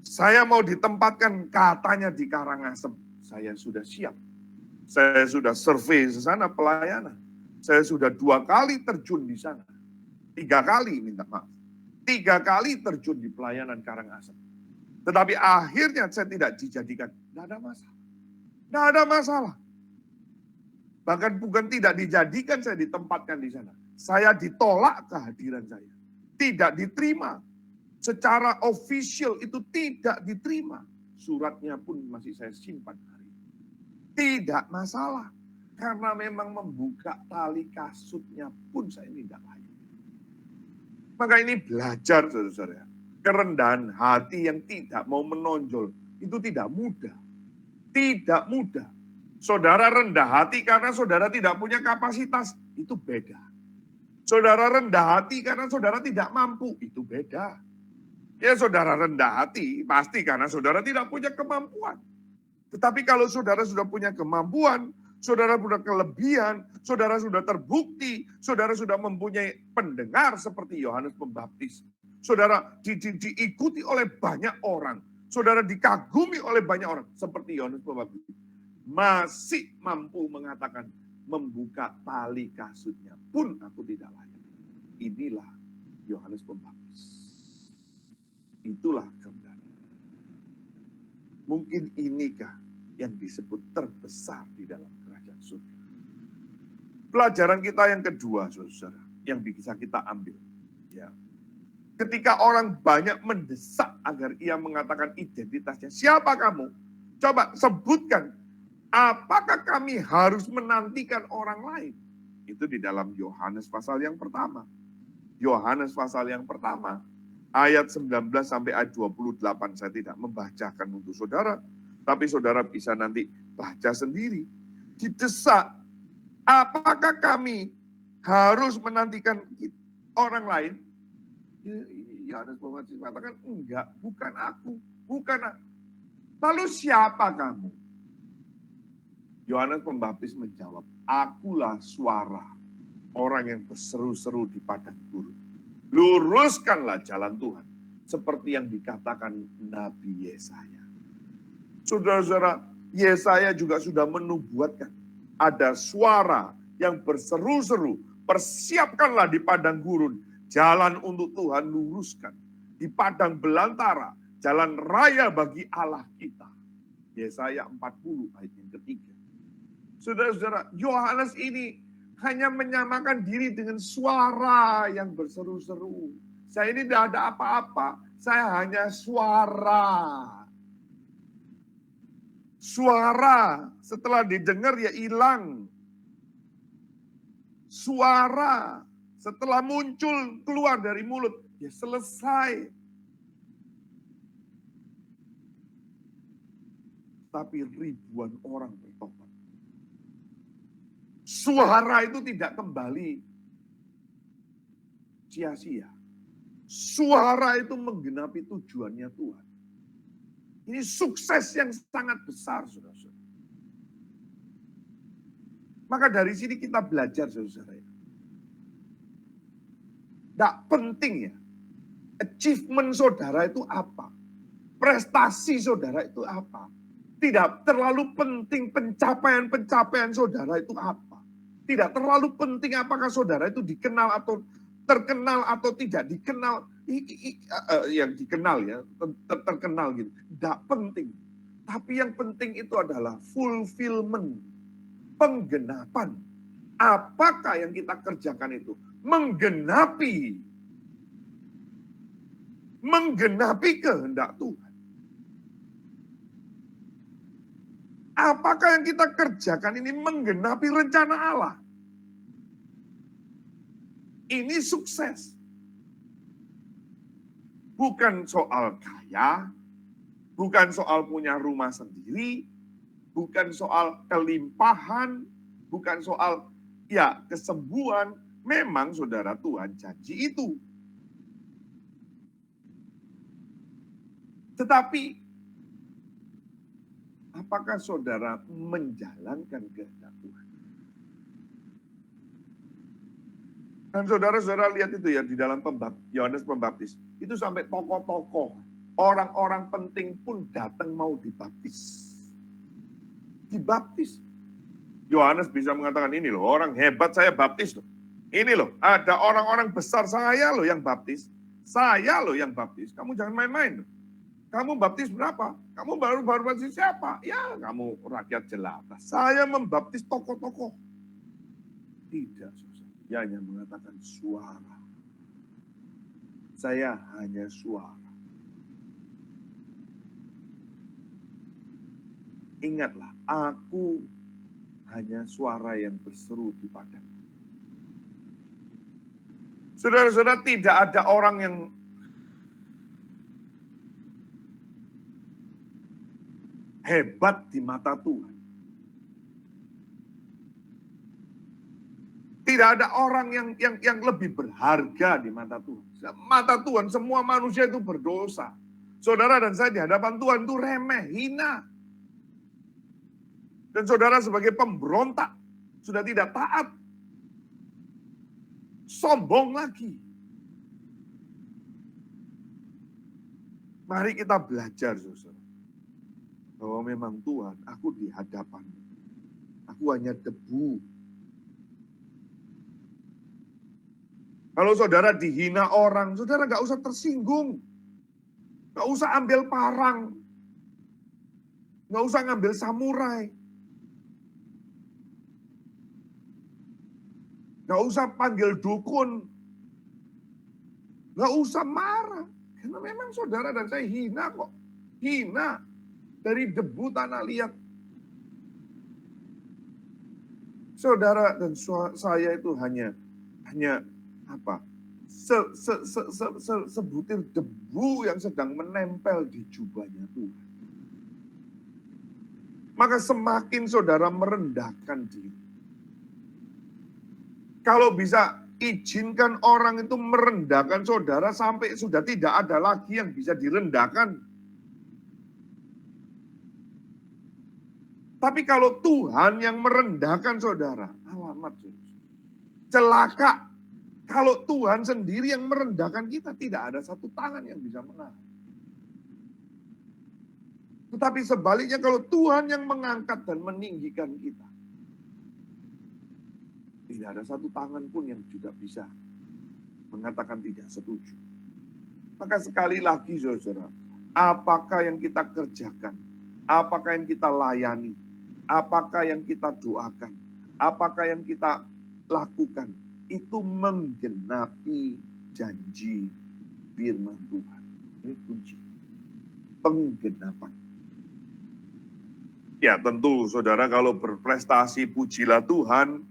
Saya mau ditempatkan katanya di Karangasem, saya sudah siap. Saya sudah survei di sana pelayanan. Saya sudah 2 kali terjun di sana. 3 kali minta maaf. 3 kali terjun di pelayanan Karangasem. Tetapi akhirnya saya tidak dijadikan. Tidak ada masalah. Tidak ada masalah. Bahkan bukan tidak dijadikan, saya ditempatkan di sana. Saya ditolak kehadiran saya. Tidak diterima. Secara official itu tidak diterima. Suratnya pun masih saya simpan hari ini. Tidak masalah. Karena memang membuka tali kasutnya pun saya tidak layak. Maka ini belajar, saudara-saudara. Kerendahan hati yang tidak mau menonjol, itu tidak mudah. Tidak mudah. Saudara rendah hati karena saudara tidak punya kapasitas, itu beda. Saudara rendah hati karena saudara tidak mampu, itu beda. Ya saudara rendah hati, pasti karena saudara tidak punya kemampuan. Tetapi kalau saudara sudah punya kemampuan, saudara punya kelebihan, saudara sudah terbukti, saudara sudah mempunyai pendengar seperti Yohanes Pembaptis. Saudara diikuti oleh banyak orang. Saudara dikagumi oleh banyak orang seperti Yohanes Pembaptis. Masih mampu mengatakan, membuka tali kasutnya pun aku tidak layak. Inilah Yohanes Pembaptis. Itulah kebenaran. Mungkin inikah yang disebut terbesar di dalam kerajaan surga. Pelajaran kita yang kedua, saudara, yang bisa kita ambil. Ya. Ketika orang banyak mendesak agar ia mengatakan identitasnya, siapa kamu? Coba sebutkan, apakah kami harus menantikan orang lain? Itu di dalam Yohanes pasal yang pertama. Yohanes pasal yang pertama, ayat 19 sampai ayat 28, saya tidak membacakan untuk saudara, tapi saudara bisa nanti baca sendiri. Didesak, apakah kami harus menantikan orang lain? Yohanes Pembaptis mengatakan, enggak, bukan aku, bukan aku. Lalu siapa kamu? Yohanes Pembaptis menjawab, akulah suara orang yang berseru-seru di padang gurun. Luruskanlah jalan Tuhan, seperti yang dikatakan Nabi Yesaya. Saudara-saudara, Yesaya juga sudah menubuatkan, ada suara yang berseru-seru, persiapkanlah di padang gurun, jalan untuk Tuhan luruskan. Di padang belantara, jalan raya bagi Allah kita. Yesaya 40 ayat yang ketiga. Saudara-saudara, Yohanes ini hanya menyamakan diri dengan suara yang berseru-seru. Saya ini tidak ada apa-apa, saya hanya suara. Suara setelah didengar ya hilang. Suara setelah muncul keluar dari mulut ya selesai. Tapi ribuan orang bertobat. Suara itu tidak kembali sia-sia. Suara itu menggenapi tujuannya Tuhan. Ini sukses yang sangat besar, saudara-saudara. Maka dari sini kita belajar, saudara-saudara. Tidak penting ya, achievement saudara itu apa? Prestasi saudara itu apa? Tidak terlalu penting pencapaian-pencapaian saudara itu apa? Tidak terlalu penting apakah saudara itu dikenal atau terkenal atau tidak dikenal. Yang dikenal ya, terkenal gitu. Tidak penting. Tapi yang penting itu adalah fulfillment, penggenapan. Apakah yang kita kerjakan itu menggenapi kehendak Tuhan. Apakah yang kita kerjakan ini menggenapi rencana Allah? Ini sukses. Bukan soal kaya, bukan soal punya rumah sendiri, bukan soal kelimpahan, bukan soal ya kesembuhan. Memang saudara Tuhan janji itu. Tetapi apakah saudara menjalankan kehendak Tuhan? Dan saudara-saudara lihat itu ya di dalam Yohanes Pembaptis. Itu sampai tokoh-tokoh, orang-orang penting pun datang mau dibaptis. Dibaptis. Yohanes bisa mengatakan ini loh, orang hebat saya baptis loh. Ini loh, ada orang-orang besar saya loh yang baptis. Saya loh yang baptis. Kamu jangan main-main loh. Kamu baptis berapa? Kamu baru baptis siapa? Ya, kamu rakyat jelata. Saya membaptis tokoh-tokoh. Tidak, dia hanya mengatakan suara. Saya hanya suara. Ingatlah, aku hanya suara yang berseru di padang. Saudara-saudara, tidak ada orang yang hebat di mata Tuhan. Tidak ada orang yang lebih berharga di mata Tuhan. Mata Tuhan, semua manusia itu berdosa. Saudara dan saya di hadapan Tuhan itu remeh, hina. Dan saudara sebagai pemberontak, sudah tidak taat. Sombong lagi. Mari kita belajar, saudara. Bahwa memang Tuhan, aku di hadapan. Aku hanya debu. Kalau saudara dihina orang, saudara nggak usah tersinggung. Nggak usah ambil parang. Nggak usah ngambil samurai. Nggak usah panggil dukun. Nggak usah marah. Karena memang saudara dan saya hina kok. Hina. Dari debu tanah liat. Saudara dan saya itu hanya apa? Sebutir debu yang sedang menempel di jubahnya Tuhan. Maka semakin saudara merendahkan diri. Kalau bisa izinkan orang itu merendahkan saudara sampai sudah tidak ada lagi yang bisa direndahkan. Tapi kalau Tuhan yang merendahkan saudara, alamat celaka. Kalau Tuhan sendiri yang merendahkan kita, tidak ada satu tangan yang bisa menahan. Tetapi sebaliknya kalau Tuhan yang mengangkat dan meninggikan kita, tidak ada satu tangan pun yang juga bisa mengatakan tidak setuju. Maka sekali lagi saudara, apakah yang kita kerjakan, apakah yang kita layani, apakah yang kita doakan, apakah yang kita lakukan, itu menggenapi janji firman Tuhan. Ini kunci. Penggenapan. Ya tentu saudara kalau berprestasi pujilah Tuhan.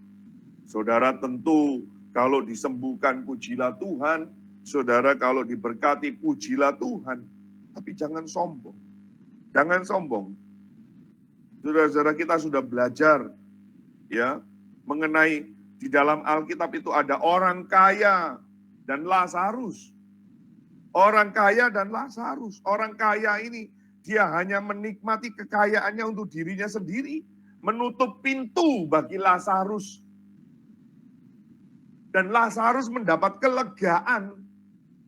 Saudara tentu kalau disembuhkan pujilah Tuhan. Saudara kalau diberkati pujilah Tuhan. Tapi jangan sombong. Jangan sombong. Saudara-saudara kita sudah belajar ya mengenai di dalam Alkitab itu ada orang kaya dan Lazarus. Orang kaya dan Lazarus. Orang kaya ini dia hanya menikmati kekayaannya untuk dirinya sendiri. Menutup pintu bagi Lazarus. Dan Lazarus mendapat kelegaan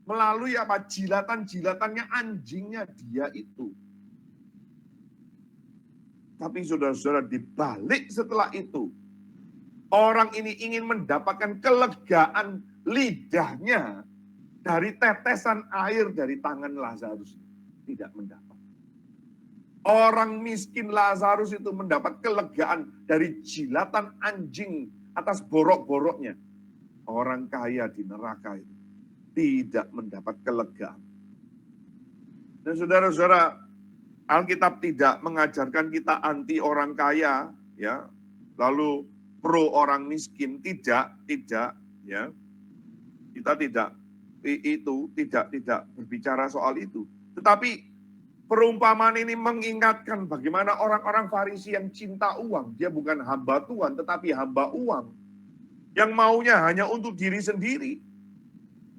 melalui apa jilatan-jilatannya anjingnya dia itu. Tapi saudara-saudara dibalik setelah itu, orang ini ingin mendapatkan kelegaan lidahnya dari tetesan air dari tangan Lazarus. Tidak mendapat. Orang miskin Lazarus itu mendapat kelegaan dari jilatan anjing atas borok-boroknya. Orang kaya di neraka itu tidak mendapat kelegaan. Dan saudara-saudara, Alkitab tidak mengajarkan kita anti orang kaya, ya, lalu pro orang miskin, tidak, ya. Kita tidak berbicara soal itu. Tetapi perumpamaan ini mengingatkan bagaimana orang-orang Farisi yang cinta uang, dia bukan hamba Tuhan, tetapi hamba uang. Yang maunya hanya untuk diri sendiri.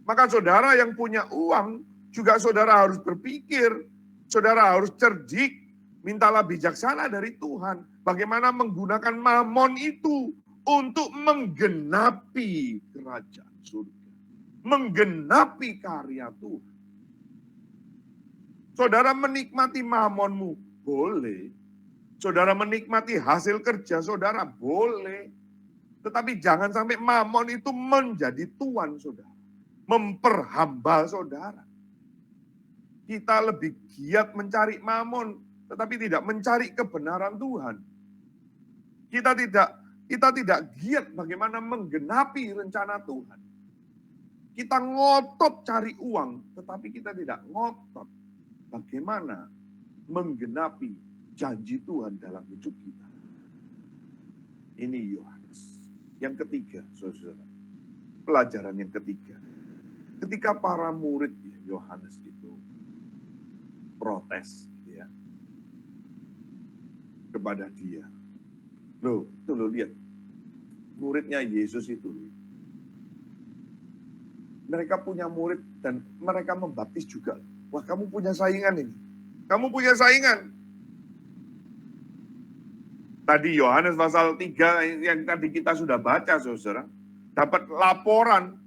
Maka saudara yang punya uang, juga saudara harus berpikir, saudara harus cerdik, mintalah bijaksana dari Tuhan. Bagaimana menggunakan mamon itu untuk menggenapi kerajaan surga. Menggenapi karya Tuhan. Saudara menikmati mamonmu, boleh. Saudara menikmati hasil kerja saudara, boleh. Tetapi jangan sampai mamon itu menjadi tuan saudara. Memperhamba saudara. Kita lebih giat mencari mamon, tetapi tidak mencari kebenaran Tuhan. Kita tidak giat bagaimana menggenapi rencana Tuhan. Kita ngotot cari uang, tetapi kita tidak ngotot bagaimana menggenapi janji Tuhan dalam hidup kita. Ini Yohanes. Yang ketiga, saudara. Pelajaran yang ketiga. Ketika para murid Yohanes itu protes ya, kepada dia. Loh, itu lo lihat. Muridnya Yesus itu. Mereka punya murid dan mereka membaptis juga. Wah, kamu punya saingan ini. Kamu punya saingan. Tadi Yohanes pasal 3 yang tadi kita sudah baca, saudara. Dapat laporan.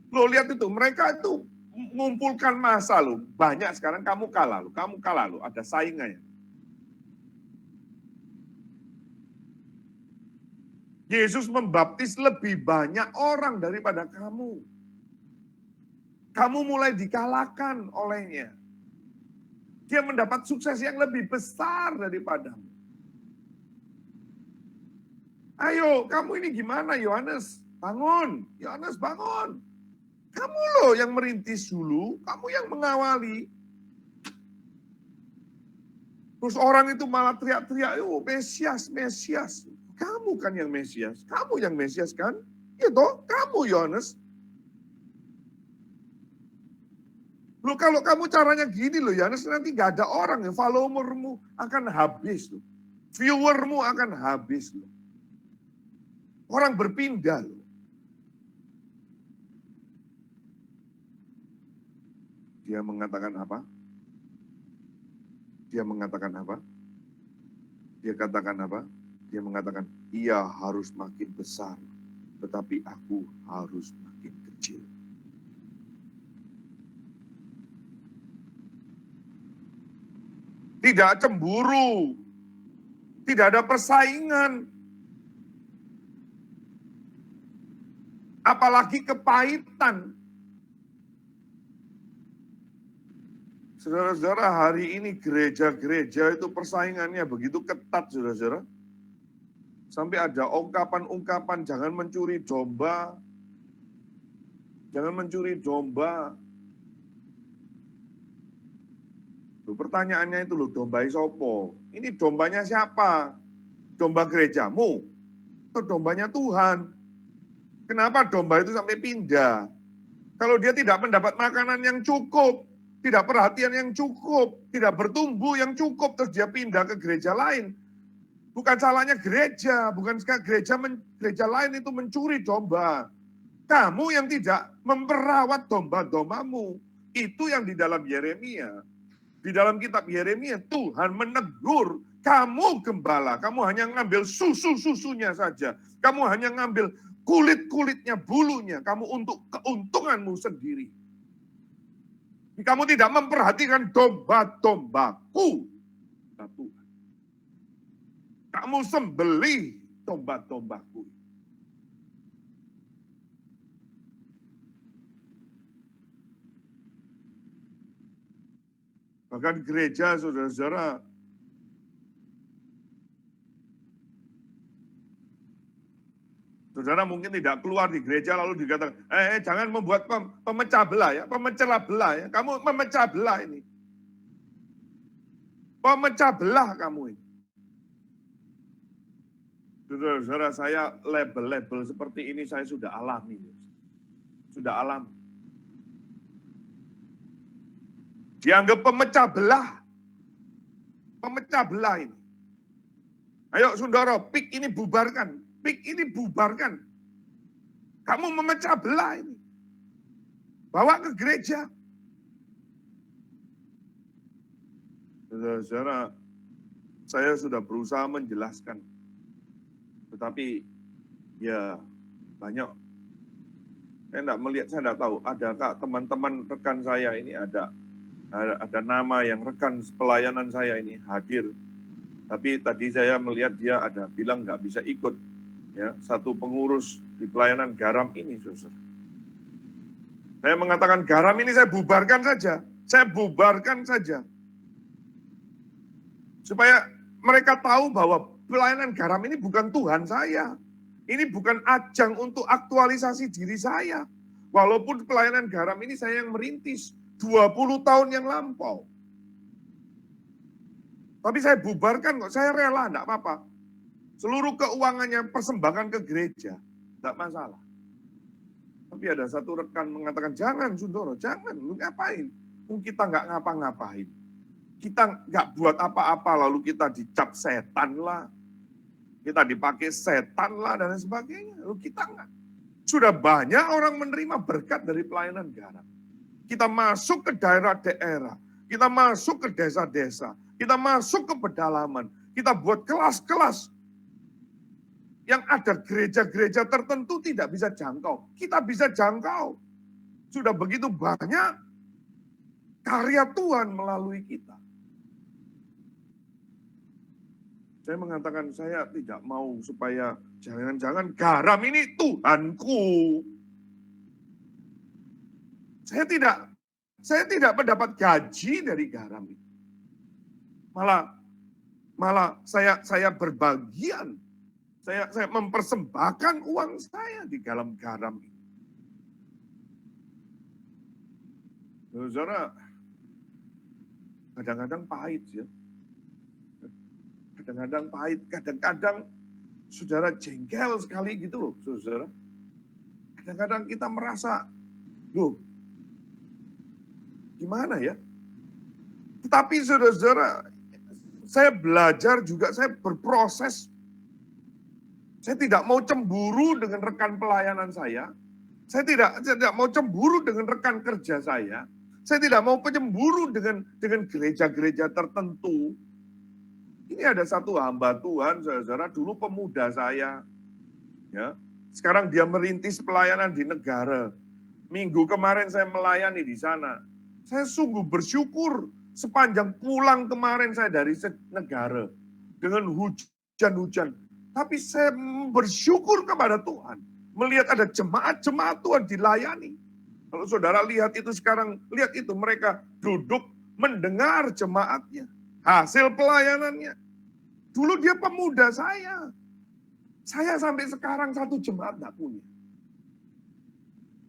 Lo lihat itu, mereka itu mengumpulkan massa lo. Banyak sekarang kamu kalah lo. Ada saingannya. Yesus membaptis lebih banyak orang daripada kamu. Kamu mulai dikalahkan olehnya. Dia mendapat sukses yang lebih besar daripadamu. Ayo, kamu ini gimana Yohanes? Bangun, Yohanes bangun. Kamu loh yang merintis dulu, kamu yang mengawali. Terus orang itu malah teriak-teriak, oh Mesias, Mesias. Kamu kan yang Mesias, kamu yang Mesias kan? Ya toh, kamu Yohanes. Loh kalau kamu caranya gini loh Yohanes, nanti gak ada orang ya, followermu akan habis loh. Viewermu akan habis loh. Orang berpindah loh. Dia mengatakan apa? Dia mengatakan apa? Dia katakan apa? Dia mengatakan, ia harus makin besar, tetapi aku harus makin kecil. Tidak cemburu, tidak ada persaingan, apalagi kepahitan. Saudara-saudara, hari ini gereja-gereja itu persaingannya begitu ketat, saudara-saudara. Sampai ada ungkapan-ungkapan, jangan mencuri domba. Jangan mencuri domba. Loh, pertanyaannya itu loh, domba sopo? Ini dombanya siapa? Domba gerejamu? Atau dombanya Tuhan? Kenapa domba itu sampai pindah? Kalau dia tidak mendapat makanan yang cukup, tidak perhatian yang cukup, tidak bertumbuh yang cukup, terus dia pindah ke gereja lain. Bukan salahnya gereja, bukan gereja lain itu mencuri domba. Kamu yang tidak memperawat domba-dombamu. Itu yang di dalam Yeremia. Di dalam kitab Yeremia, Tuhan menegur, kamu gembala, kamu hanya ngambil susu-susunya saja. Kamu hanya ngambil kulit-kulitnya, bulunya, kamu untuk keuntunganmu sendiri. Kamu tidak memperhatikan domba-dombaku. Tuhan. Kamu sembelih domba-dombaku. Bahkan gereja, saudara-saudara, saudara mungkin tidak keluar di gereja lalu dikatakan, jangan membuat pemecah belah ya, pemecah belah ya. Kamu memecah belah ini. Pemecah belah kamu ini. Saudara-saudara, saya label-label seperti ini saya sudah alami. Sudah alami. Dianggap pemecah belah. Pemecah belah ini. Ayo Sundoro, PIK ini bubarkan. PIK ini bubarkan. Kamu memecah belah ini. Bawa ke gereja. Saudara-saudara, saya sudah berusaha menjelaskan. Tetapi ya banyak. Saya tidak melihat, saya tidak tahu. Adakah teman-teman rekan saya ini ada nama yang rekan pelayanan saya ini hadir. Tapi tadi saya melihat dia ada bilang nggak bisa ikut. Ya, satu pengurus di pelayanan garam ini, saudara. Saya mengatakan garam ini saya bubarkan saja. Saya bubarkan saja. Supaya mereka tahu bahwa pelayanan garam ini bukan Tuhan saya. Ini bukan ajang untuk aktualisasi diri saya. Walaupun pelayanan garam ini saya yang merintis 20 tahun yang lampau. Tapi saya bubarkan kok, saya rela, enggak apa-apa. Seluruh keuangannya persembahkan ke gereja, enggak masalah. Tapi ada satu rekan mengatakan, jangan Sundoro, jangan, lu ngapain? Kita nggak ngapa-ngapain. Kita nggak buat apa-apa, lalu kita dicap setan lah. Kita dipakai setan lah, dan sebagainya. Lalu kita nggak. Sudah banyak orang menerima berkat dari pelayanan garam. Kita masuk ke daerah-daerah. Kita masuk ke desa-desa. Kita masuk ke pedalaman. Kita buat kelas-kelas yang ada gereja-gereja tertentu tidak bisa jangkau. Kita bisa jangkau. Sudah begitu banyak karya Tuhan melalui kita. Saya mengatakan saya tidak mau supaya jangan-jangan garam ini Tuhanku. Saya tidak mendapat gaji dari garam itu. Malah saya berbagian. Saya mempersembahkan uang saya di dalam garam ini. Saudara, kadang-kadang pahit ya. Kadang-kadang pahit, kadang-kadang saudara jengkel sekali gitu loh, saudara. Kadang-kadang kita merasa, loh, gimana ya? Tetapi saudara-saudara, saya belajar juga, saya berproses. Saya tidak mau cemburu dengan rekan pelayanan saya. Saya tidak mau cemburu dengan rekan kerja saya. Saya tidak mau cemburu dengan gereja-gereja tertentu. Ini ada satu hamba Tuhan, saudara, dulu pemuda saya. Ya, sekarang dia merintis pelayanan di negara. Minggu kemarin saya melayani di sana. Saya sungguh bersyukur sepanjang pulang kemarin saya dari negara. Dengan hujan-hujan. Tapi saya bersyukur kepada Tuhan. Melihat ada jemaat-jemaat Tuhan dilayani. Kalau saudara lihat itu sekarang, lihat itu mereka duduk mendengar jemaatnya. Hasil pelayanannya. Dulu dia pemuda saya. Saya sampai sekarang satu jemaat tidak punya.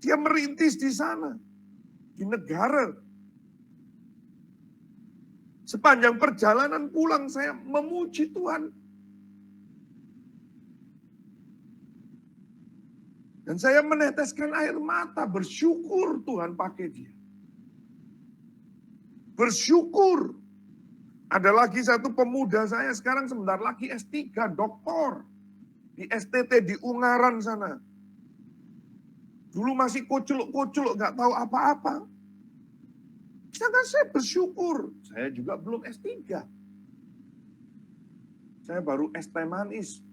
Dia merintis di sana. Di negara. Sepanjang perjalanan pulang saya memuji Tuhan. Dan saya meneteskan air mata, bersyukur Tuhan pakai dia. Bersyukur. Ada lagi satu pemuda saya sekarang sebentar lagi S3, doktor. Di STT di Ungaran sana. Dulu masih kuculuk-kuculuk, gak tahu apa-apa. Sedangkan saya bersyukur. Saya juga belum S3. Saya baru ST manis.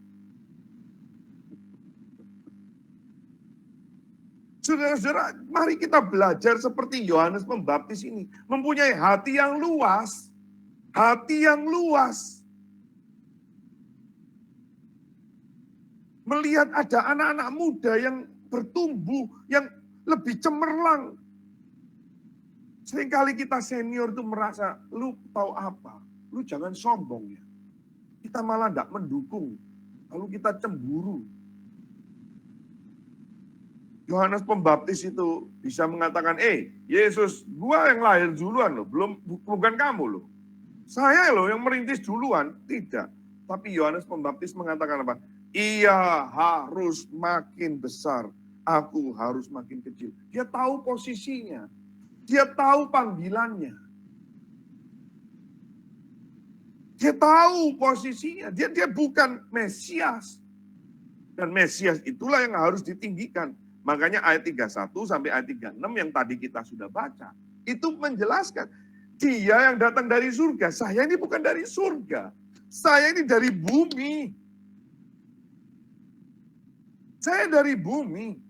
Saudara-saudara, mari kita belajar seperti Yohanes Pembaptis ini. Mempunyai hati yang luas. Hati yang luas. Melihat ada anak-anak muda yang bertumbuh, yang lebih cemerlang. Seringkali kita senior itu merasa, lu tahu apa? Lu jangan sombong ya. Kita malah tidak mendukung. Lalu kita cemburu. Yohanes Pembaptis itu bisa mengatakan, Yesus, gua yang lahir duluan loh, bukan kamu loh. Saya loh yang merintis duluan. Tidak. Tapi Yohanes Pembaptis mengatakan apa? Ia harus makin besar, aku harus makin kecil. Dia tahu posisinya. Dia tahu panggilannya. Dia tahu posisinya. Dia bukan Mesias. Dan Mesias itulah yang harus ditinggikan. Makanya ayat 31 sampai ayat 36 yang tadi kita sudah baca. Itu menjelaskan. Dia yang datang dari surga. Saya ini bukan dari surga. Saya ini dari bumi. Saya dari bumi.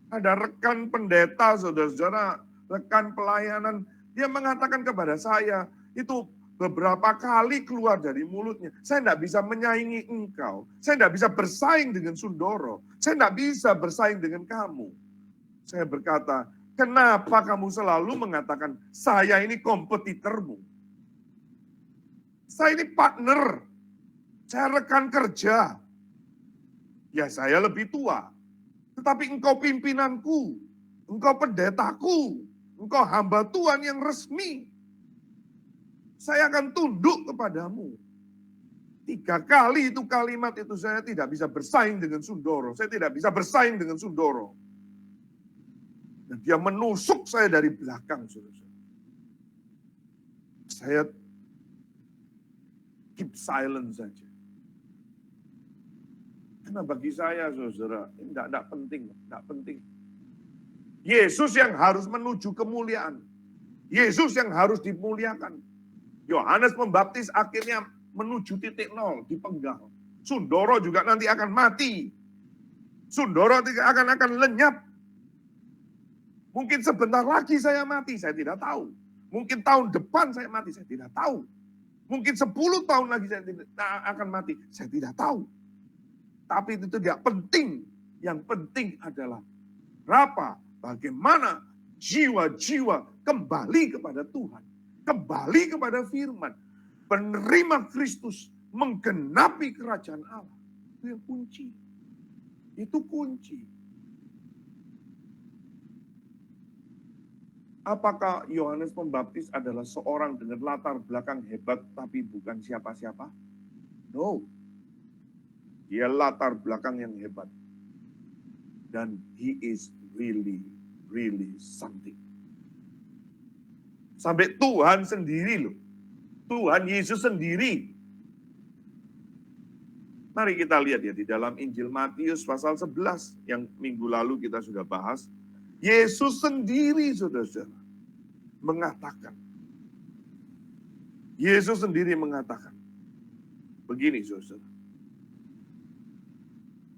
Ada rekan pendeta, saudara-saudara, rekan pelayanan. Dia mengatakan kepada saya, itu beberapa kali keluar dari mulutnya. Saya tidak bisa menyaingi engkau. Saya tidak bisa bersaing dengan Sundoro. Saya tidak bisa bersaing dengan kamu. Saya berkata, kenapa kamu selalu mengatakan, saya ini kompetitormu? Saya ini partner. Saya rekan kerja. Ya saya lebih tua. Tetapi engkau pimpinanku. Engkau pendetaku. Engkau hamba Tuhan yang resmi. saya akan tunduk kepadamu. 3 kali itu kalimat itu saya tidak bisa bersaing dengan Sundoro. Saya tidak bisa bersaing dengan Sundoro. Dan dia menusuk saya dari belakang, saudara. Saya keep silent saja. Karena bagi saya, saudara, ini tidak penting, tidak penting. Yesus yang harus menuju kemuliaan. Yesus yang harus dimuliakan. Yohanes Pembaptis akhirnya menuju titik nol, dipenggal. Sundoro juga nanti akan mati. Sundoro akan lenyap. Mungkin sebentar lagi saya mati, saya tidak tahu. Mungkin tahun depan saya mati, saya tidak tahu. Mungkin 10 tahun lagi saya akan mati, saya tidak tahu. Tapi itu tidak penting. Yang penting adalah bagaimana jiwa-jiwa kembali kepada Tuhan. Kembali kepada firman. Penerima Kristus menggenapi kerajaan Allah. Itu yang kunci. Itu kunci. Apakah Yohanes Pembaptis adalah seorang dengan latar belakang hebat tapi bukan siapa-siapa? No. Dia latar belakang yang hebat. Dan he is really something. Sampai Tuhan sendiri loh. Tuhan Yesus sendiri. Mari kita lihat ya di dalam Injil Matius pasal 11 yang minggu lalu kita sudah bahas. Yesus sendiri, saudara-saudara, mengatakan. Yesus sendiri mengatakan. Begini, saudara.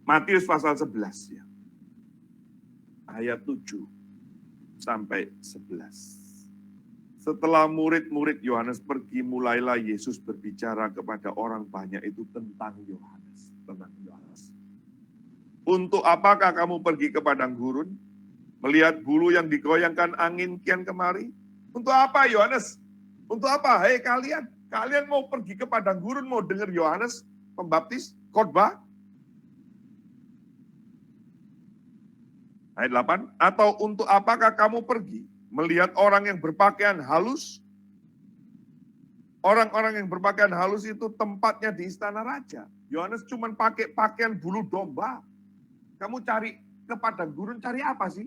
Matius pasal 11 ya. Ayat 7 sampai 11. Setelah murid-murid Yohanes pergi, mulailah Yesus berbicara kepada orang banyak itu tentang Yohanes. Untuk apakah kamu pergi ke padang gurun? Melihat bulu yang digoyangkan angin kian kemari? Untuk apa Yohanes? Untuk apa? Hei kalian, kalian mau pergi ke padang gurun, mau dengar Yohanes Pembaptis, khotbah? Ayat 8, atau untuk apakah kamu pergi? Melihat orang yang berpakaian halus? Orang-orang yang berpakaian halus itu tempatnya di istana raja. Yohanes cuma pakai pakaian bulu domba. Kamu cari ke padang gurun, cari apa sih?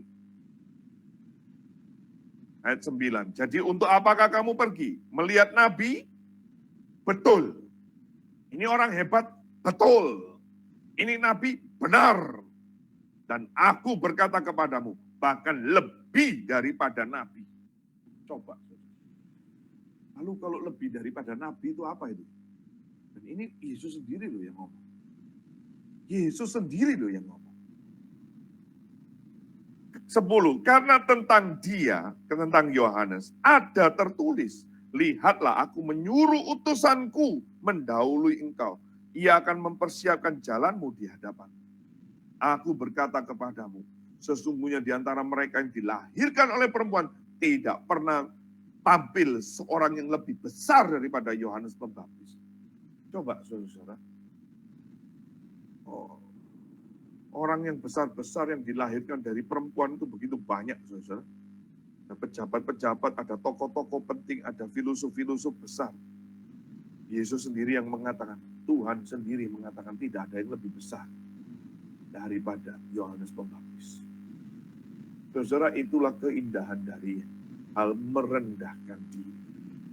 Ayat 9. Jadi untuk apakah kamu pergi? Melihat nabi? Betul. Ini orang hebat? Betul. Ini nabi? Benar. Dan aku berkata kepadamu, bahkan lebih daripada nabi. Coba. Lalu kalau lebih daripada nabi itu apa itu? Dan ini Yesus sendiri loh yang ngomong. Yesus sendiri loh yang ngomong. 10. Karena tentang dia, tentang Yohanes, ada tertulis, lihatlah aku menyuruh utusanku mendahului engkau. Ia akan mempersiapkan jalanmu di hadapan. Aku berkata kepadamu, sesungguhnya di antara mereka yang dilahirkan oleh perempuan, tidak pernah tampil seorang yang lebih besar daripada Yohanes Pembaptis. Coba saudara-saudara. Orang yang besar-besar yang dilahirkan dari perempuan itu begitu banyak, saudara. Ada pejabat-pejabat, ada tokoh-tokoh penting, ada filosof-filosof besar. Yesus sendiri yang mengatakan, Tuhan sendiri mengatakan tidak ada yang lebih besar daripada Yohanes Pembaptis. Saudara, itulah keindahan dari hal merendahkan diri,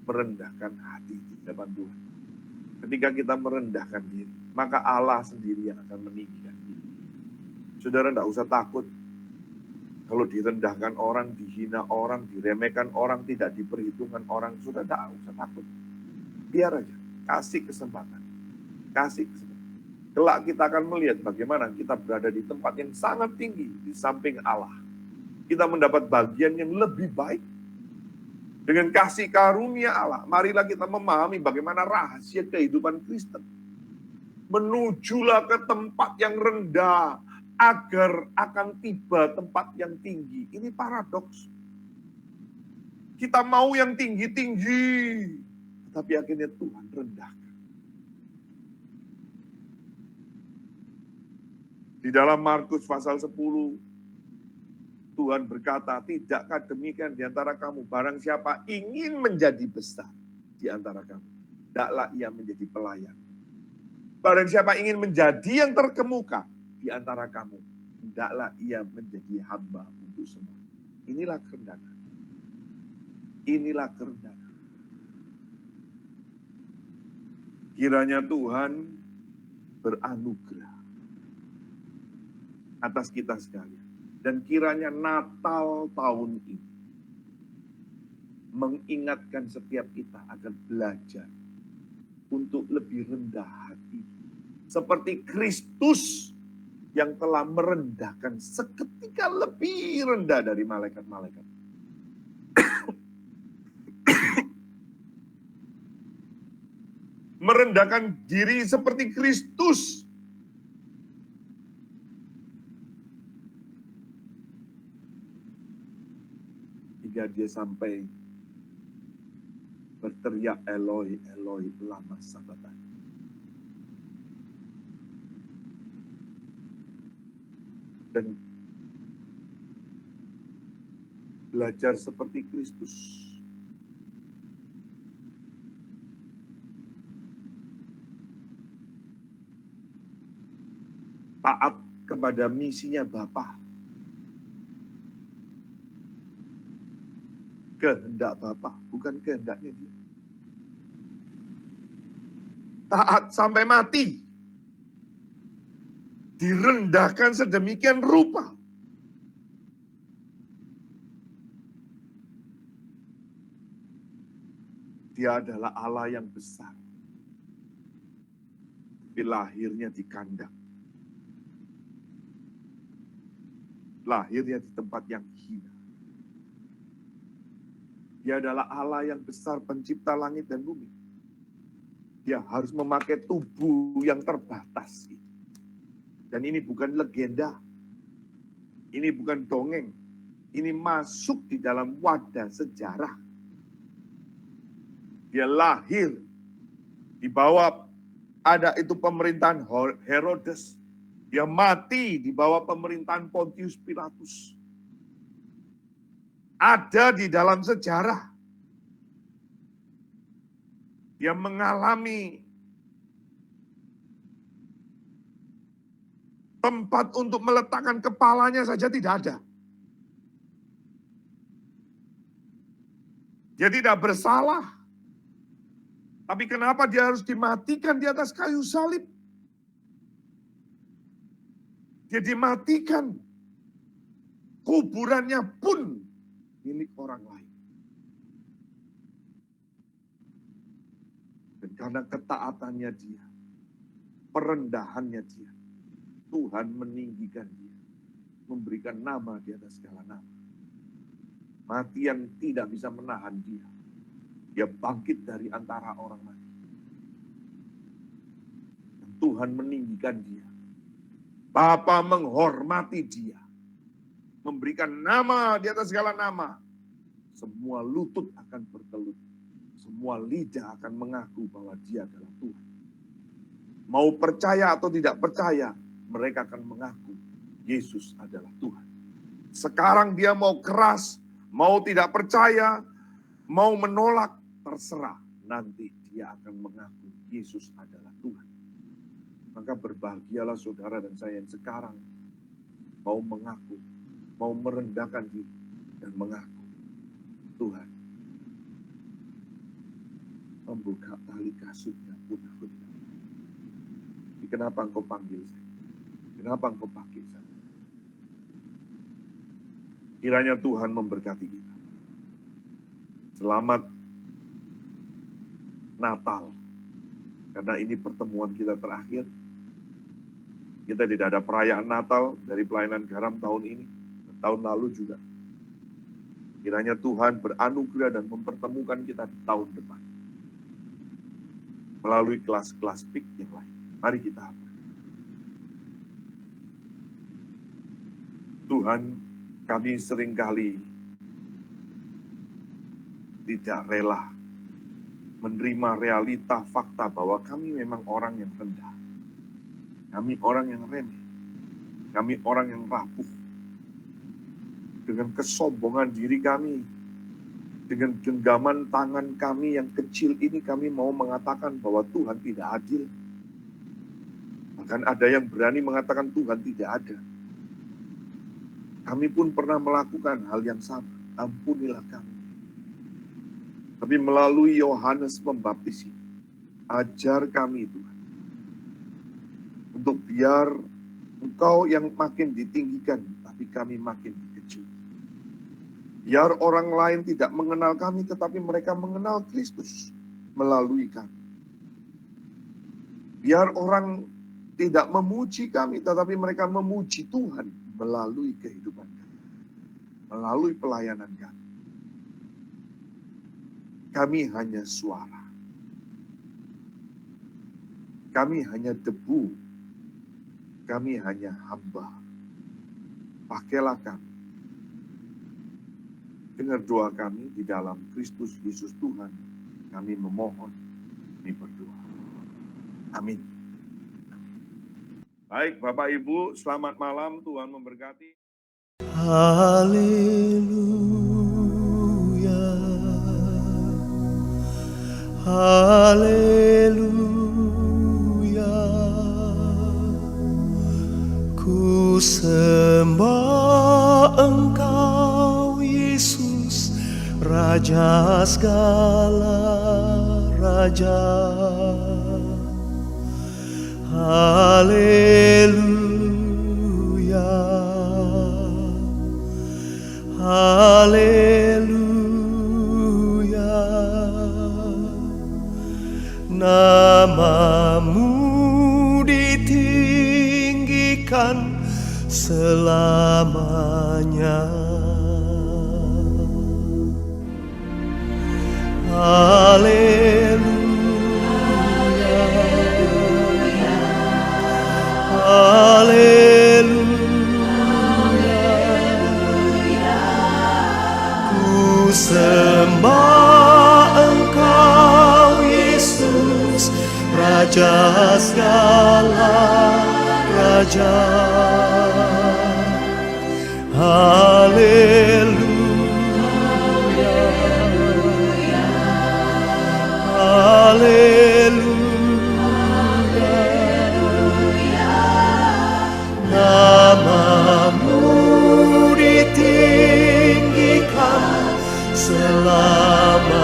merendahkan hati di hadapan Tuhan. Ketika kita merendahkan diri, maka Allah sendiri yang akan meninggikan diri. Saudara tidak usah takut. Kalau direndahkan orang, dihina orang, diremehkan orang, tidak diperhitungkan orang, sudah tidak usah takut. Biar aja, kasih kesempatan. Kasih kesempatan. Kelak kita akan melihat bagaimana kita berada di tempat yang sangat tinggi di samping Allah. Kita mendapat bagian yang lebih baik. Dengan kasih karunia Allah, marilah kita memahami bagaimana rahasia kehidupan Kristen. Menujulah ke tempat yang rendah, agar akan tiba tempat yang tinggi. Ini paradoks. Kita mau yang tinggi-tinggi, tapi akhirnya Tuhan rendahkan. Di dalam Markus pasal 10, Tuhan berkata, tidakkah demikian di antara kamu, barang siapa ingin menjadi besar di di antara kamu. Hendaklah ia menjadi pelayan. Barang siapa ingin menjadi yang terkemuka di antara kamu, hendaklah ia menjadi hamba untuk semua. Inilah kerendahan. Inilah kerendahan. Kiranya Tuhan beranugerah atas kita sekalian. Dan kiranya Natal tahun ini mengingatkan setiap kita akan belajar untuk lebih rendah hati. Seperti Kristus yang telah merendahkan seketika lebih rendah dari malaikat-malaikat. Merendahkan diri seperti Kristus. Hingga dia sampai berteriak, Eloi, Eloi, lama sabachthani. Dan belajar seperti Kristus. Taat kepada misinya Bapa. Kehendak Bapa, bukan kehendaknya dia. Taat sampai mati. Direndahkan sedemikian rupa. Dia adalah Allah yang besar. Tapi lahirnya di kandang. Lahirnya di tempat yang hina. Dia adalah Allah yang besar, pencipta langit dan bumi. Dia harus memakai tubuh yang terbatas. Dan ini bukan legenda. Ini bukan dongeng. Ini masuk di dalam wadah sejarah. Dia lahir di bawah ada itu pemerintahan Herodes. Dia mati di bawah pemerintahan Pontius Pilatus. Ada di dalam sejarah. Dia mengalami tempat untuk meletakkan kepalanya saja tidak ada. Dia tidak bersalah. Tapi kenapa dia harus dimatikan di atas kayu salib? Dia dimatikan. Kuburannya pun milik orang lain. Dan karena ketaatannya dia, perendahannya dia, Tuhan meninggikan dia, memberikan nama di atas segala nama. Mati yang tidak bisa menahan dia. Dia bangkit dari antara orang mati. Dan Tuhan meninggikan dia. Bapa menghormati dia. Memberikan nama di atas segala nama. Semua lutut akan bertelut. Semua lidah akan mengaku bahwa dia adalah Tuhan. Mau percaya atau tidak percaya, mereka akan mengaku Yesus adalah Tuhan. Sekarang dia mau keras, mau tidak percaya, mau menolak, terserah. Nanti dia akan mengaku Yesus adalah Tuhan. Maka berbahagialah saudara dan saya yang sekarang mau mengaku, mau merendahkan diri dan mengaku Tuhan membuka tali kasutnya punah-punah. Kenapa engkau panggil saya? Kenapa engkau pakai saya? Kiranya Tuhan memberkati kita. Selamat Natal. Karena ini pertemuan kita terakhir. Kita tidak ada perayaan Natal dari pelayanan garam tahun ini. Tahun lalu juga. Kiranya Tuhan beranugerah dan mempertemukan kita di tahun depan. Melalui kelas-kelas PIK yang lain. Mari kita Tuhan, kami seringkali tidak rela menerima realita fakta bahwa kami memang orang yang rendah. Kami orang yang remeh. Kami orang yang rapuh. Dengan kesombongan diri kami, Dengan genggaman tangan kami yang kecil ini kami mau mengatakan bahwa Tuhan tidak adil. Bahkan ada yang berani mengatakan Tuhan tidak ada. Kami pun pernah melakukan hal yang sama. Ampunilah kami. Tapi melalui Yohanes Pembaptis ini, ajar kami Tuhan. Untuk biar Engkau yang makin ditinggikan, tapi kami makin dikecil. Biar orang lain tidak mengenal kami, tetapi mereka mengenal Kristus melalui kami. Biar orang tidak memuji kami, tetapi mereka memuji Tuhan melalui kehidupan kami, melalui pelayanan kami. Kami hanya suara. Kami hanya debu. Kami hanya hamba. Pakailah kami. Dengar doa kami di dalam Kristus Yesus Tuhan. Kami memohon, kami berdoa. Amin. Baik, Bapak Ibu, selamat malam. Tuhan memberkati. Haleluya. Haleluya. Ku sembah Engkau Yesus, Raja segala raja. Haleluya. Haleluya. Namamu ditinggikan selamanya. Haleluya. Haleluya. Ku sembah Engkau Yesus, Raja segala raja. Haleluya. Haleluya. Namamu ditinggikan selamanya.